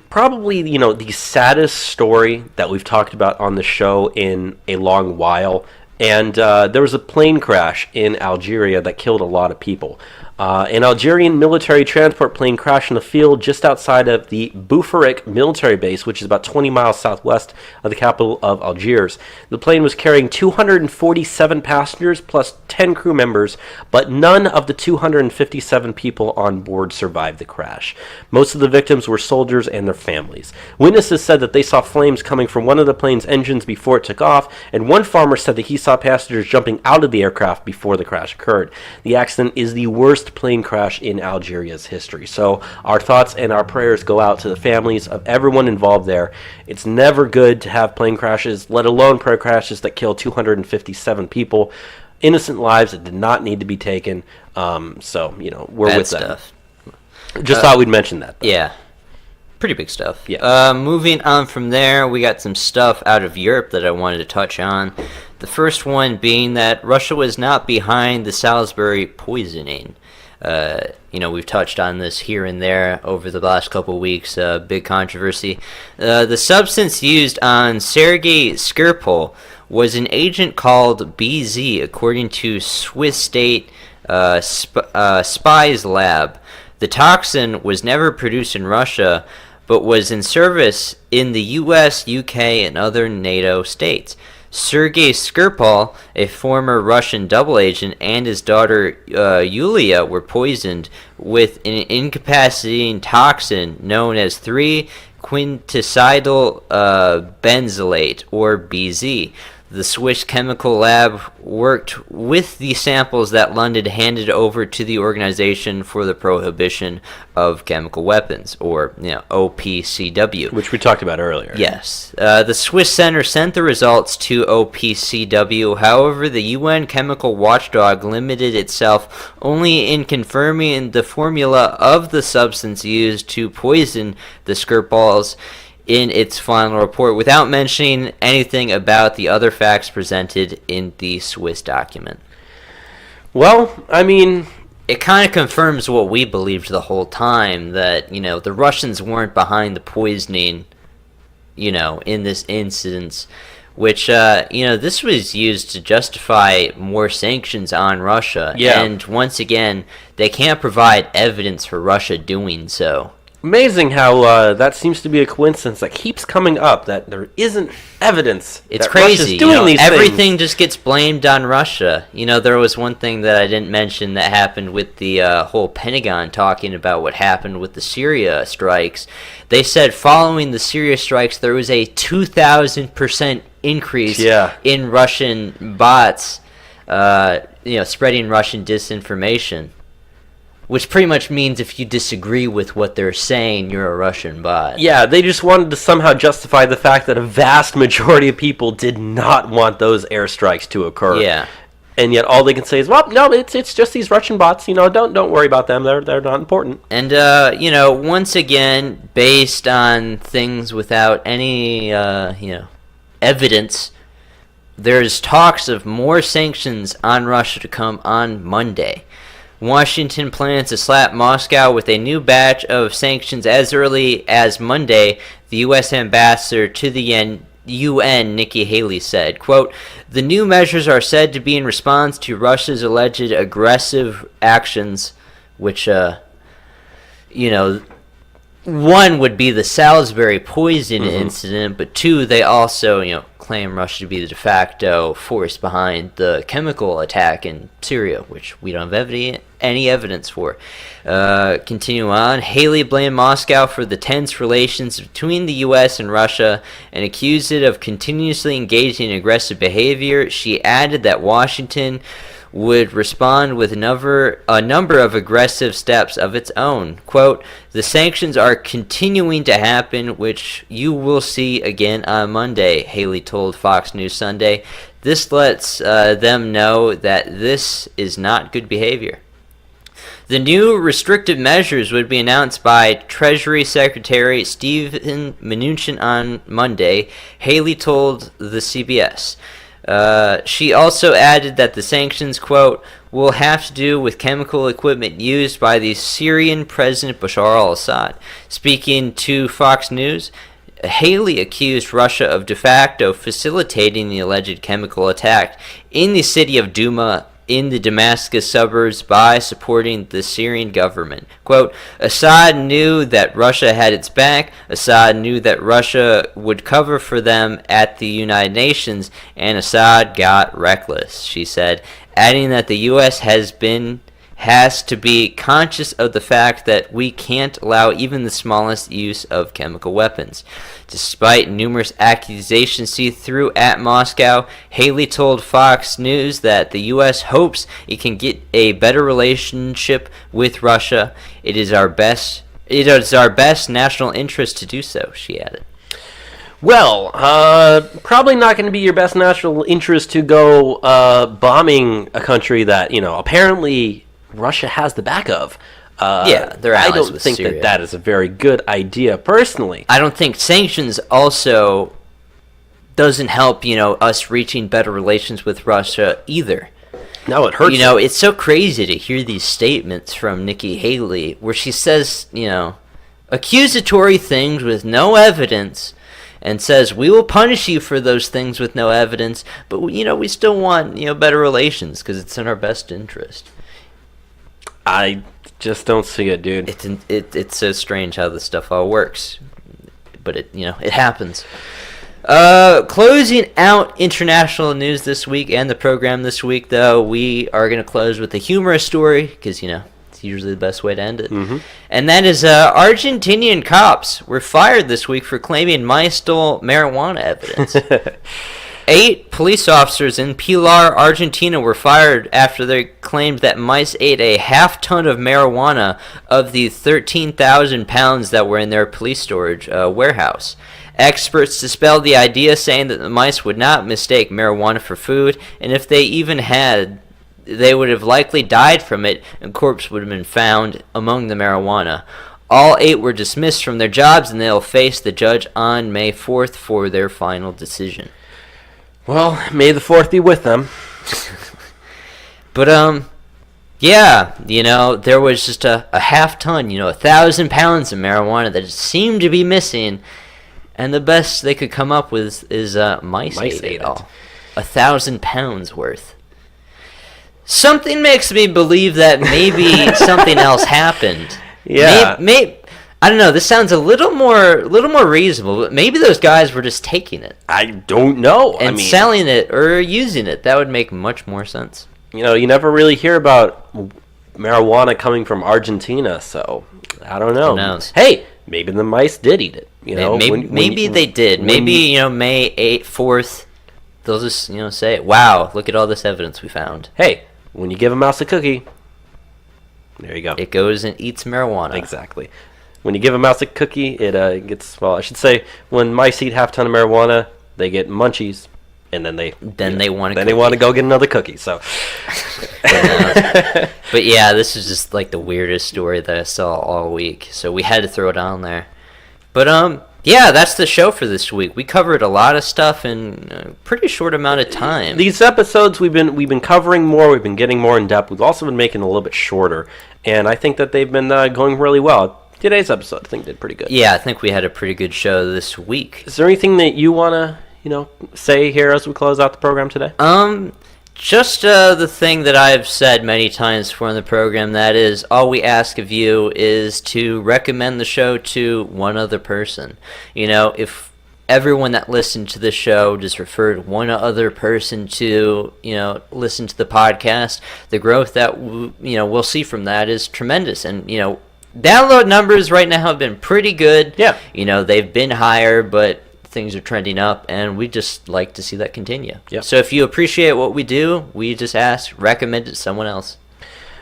probably the saddest story that we've talked about on the show in a long while. And there was a plane crash in Algeria that killed a lot of people. An Algerian military transport plane crashed in a field just outside of the Boufarik military base, which is about 20 miles southwest of the capital of Algiers. The plane was carrying 247 passengers plus 10 crew members, but none of the 257 people on board survived the crash. Most of the victims were soldiers and their families. Witnesses said that they saw flames coming from one of the plane's engines before it took off, and one farmer said that he saw passengers jumping out of the aircraft before the crash occurred. The accident is the worst plane crash in Algeria's history. So our thoughts and our prayers go out to the families of everyone involved there. It's never good to have plane crashes, let alone plane crashes that kill 257 people. Innocent lives that did not need to be taken. So, we're Bad with stuff. that. Just thought we'd mention that, though. Yeah. Pretty big stuff. Yeah. Moving on from there, we got some stuff out of Europe that I wanted to touch on. The first one being that Russia was not behind the Salisbury poisoning. We've touched on this here and there over the last couple of weeks. Big controversy. The substance used on Sergei Skripal was an agent called BZ, according to Swiss State Spies Lab. The toxin was never produced in Russia, but was in service in the US, UK, and other NATO states. Sergei Skripal, a former Russian double agent, and his daughter Yulia were poisoned with an incapacitating toxin known as 3-quinticidal benzylate, or BZ. The Swiss chemical lab worked with the samples that London handed over to the Organization for the Prohibition of Chemical Weapons, or OPCW. Which we talked about earlier. Yes. The Swiss center sent the results to OPCW. However, the UN chemical watchdog limited itself only in confirming the formula of the substance used to poison the Skripals in its final report, without mentioning anything about the other facts presented in the Swiss document. Well, I mean, it kind of confirms what we believed the whole time, that, the Russians weren't behind the poisoning, in this instance, which, this was used to justify more sanctions on Russia. Yeah. And once again, they can't provide evidence for Russia doing so. Amazing how that seems to be a coincidence that keeps coming up, that there isn't evidence. It's that crazy. Russia's doing these everything things. just gets blamed on Russia. There was one thing that I didn't mention that happened with the whole Pentagon talking about what happened with the Syria strikes. They said following the Syria strikes, there was a 2,000% increase in Russian bots, spreading Russian disinformation. Which pretty much means if you disagree with what they're saying, you're a Russian bot. Yeah, they just wanted to somehow justify the fact that a vast majority of people did not want those airstrikes to occur. Yeah. And yet all they can say is, well, no, it's just these Russian bots. Don't worry about them. They're not important. And once again, based on things without any evidence, there's talks of more sanctions on Russia to come on Monday. Washington plans to slap Moscow with a new batch of sanctions as early as Monday, the U.S. ambassador to the UN, Nikki Haley, said, quote, "The new measures are said to be in response to Russia's alleged aggressive actions," which, one would be the Salisbury poison incident, but two, they also, claim Russia to be the de facto force behind the chemical attack in Syria, which we don't have any evidence for. Continue on. Haley blamed Moscow for the tense relations between the U.S. and Russia and accused it of continuously engaging in aggressive behavior. She added that Washington would respond with a number of aggressive steps of its own. Quote, "The sanctions are continuing to happen, which you will see again on Monday," Haley told Fox News Sunday. "This lets them know that this is not good behavior." The new restrictive measures would be announced by Treasury Secretary Steven Mnuchin on Monday, Haley told the CBS. She also added that the sanctions, quote, "will have to do with chemical equipment used by the Syrian President Bashar al-Assad." Speaking to Fox News, Haley accused Russia of de facto facilitating the alleged chemical attack in the city of Douma in the Damascus suburbs by supporting the Syrian government. Quote, "Assad knew that Russia had its back. Assad knew that Russia would cover for them at the United Nations, and Assad got reckless," she said, adding that the U.S. has to be conscious of the fact that we can't allow even the smallest use of chemical weapons. Despite numerous accusations she threw at Moscow, Haley told Fox News that the U.S. hopes it can get a better relationship with Russia. It is our best national interest to do so, she added. Well, probably not going to be your best national interest to go bombing a country that, apparently Russia has the back of. They're allies I don't with think Syria. that is a very good idea, personally. I don't think sanctions also doesn't help, us reaching better relations with Russia either. No, it hurts. It's so crazy to hear these statements from Nikki Haley where she says, accusatory things with no evidence and says, we will punish you for those things with no evidence, but, we still want, better relations because it's in our best interest. I just don't see it, dude. It's so strange how this stuff all works, but it happens. Closing out international news this week and the program this week, though, we are going to close with a humorous story because it's usually the best way to end it. Mm-hmm. And that is Argentinian cops were fired this week for claiming mice stole marijuana evidence. 8 police officers in Pilar, Argentina were fired after they claimed that mice ate a half-ton of marijuana of the 13,000 pounds that were in their police storage warehouse. Experts dispelled the idea, saying that the mice would not mistake marijuana for food, and if they even had, they would have likely died from it, and corpse would have been found among the marijuana. All 8 were dismissed from their jobs, and they'll face the judge on May 4th for their final decision. Well, may the 4th be with them. But, there was just a half ton, 1,000 pounds of marijuana that seemed to be missing, and the best they could come up with is mice ate it all. 1,000 pounds worth. Something makes me believe that maybe something else happened. Yeah. I don't know. This sounds a little more reasonable. But maybe those guys were just taking it. I don't know. And selling it or using it. That would make much more sense. You never really hear about marijuana coming from Argentina, so I don't know. Who knows? Hey, maybe the mice did eat it. Maybe they did. Maybe May 8th, 4th, they'll just say, "Wow, look at all this evidence we found." Hey, when you give a mouse a cookie, there you go. It goes and eats marijuana. Exactly. When you give a mouse a cookie, it gets, well, I should say, when mice eat half ton of marijuana, they get munchies, and then they want to go get another cookie. So, but yeah, this is just like the weirdest story that I saw all week, so we had to throw it on there. But Yeah, that's the show for this week. We covered a lot of stuff in a pretty short amount of time. These episodes we've been covering more. We've been getting more in depth. We've also been making it a little bit shorter, and I think that they've been going really well. Today's episode, I think, did pretty good. Yeah, I think we had a pretty good show this week. Is there anything that you want to, say here as we close out the program today? Just the thing that I've said many times before in the program, that is, all we ask of you is to recommend the show to one other person. If everyone that listened to the show just referred one other person to, listen to the podcast, the growth that, we'll see from that is tremendous. And, download numbers right now have been pretty good. Yeah. They've been higher, but things are trending up, and we just like to see that continue. Yep. So if you appreciate what we do, we just ask, recommend it to someone else.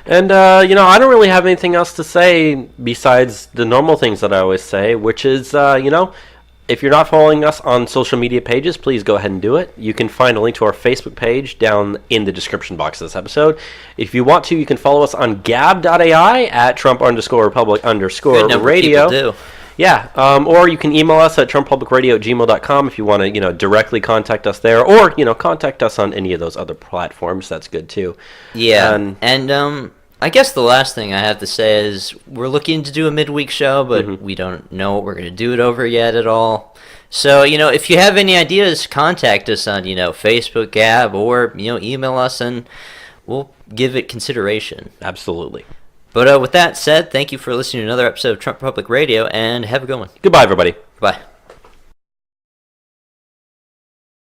And, I don't really have anything else to say besides the normal things that I always say, which is, if you're not following us on social media pages, please go ahead and do it. You can find a link to our Facebook page down in the description box of this episode. If you want to, you can follow us on gab.ai at Trump_Republic_radio. People do. Yeah, or you can email us at trumppublicradio@gmail.com if you want to, directly contact us there, or, contact us on any of those other platforms. That's good, too. Yeah, and I guess the last thing I have to say is we're looking to do a midweek show, but we don't know what we're going to do it over yet at all. So, if you have any ideas, contact us on, Facebook, Gab, or, email us, and we'll give it consideration. Absolutely. But with that said, thank you for listening to another episode of Trump Public Radio, and have a good one. Goodbye, everybody. Bye.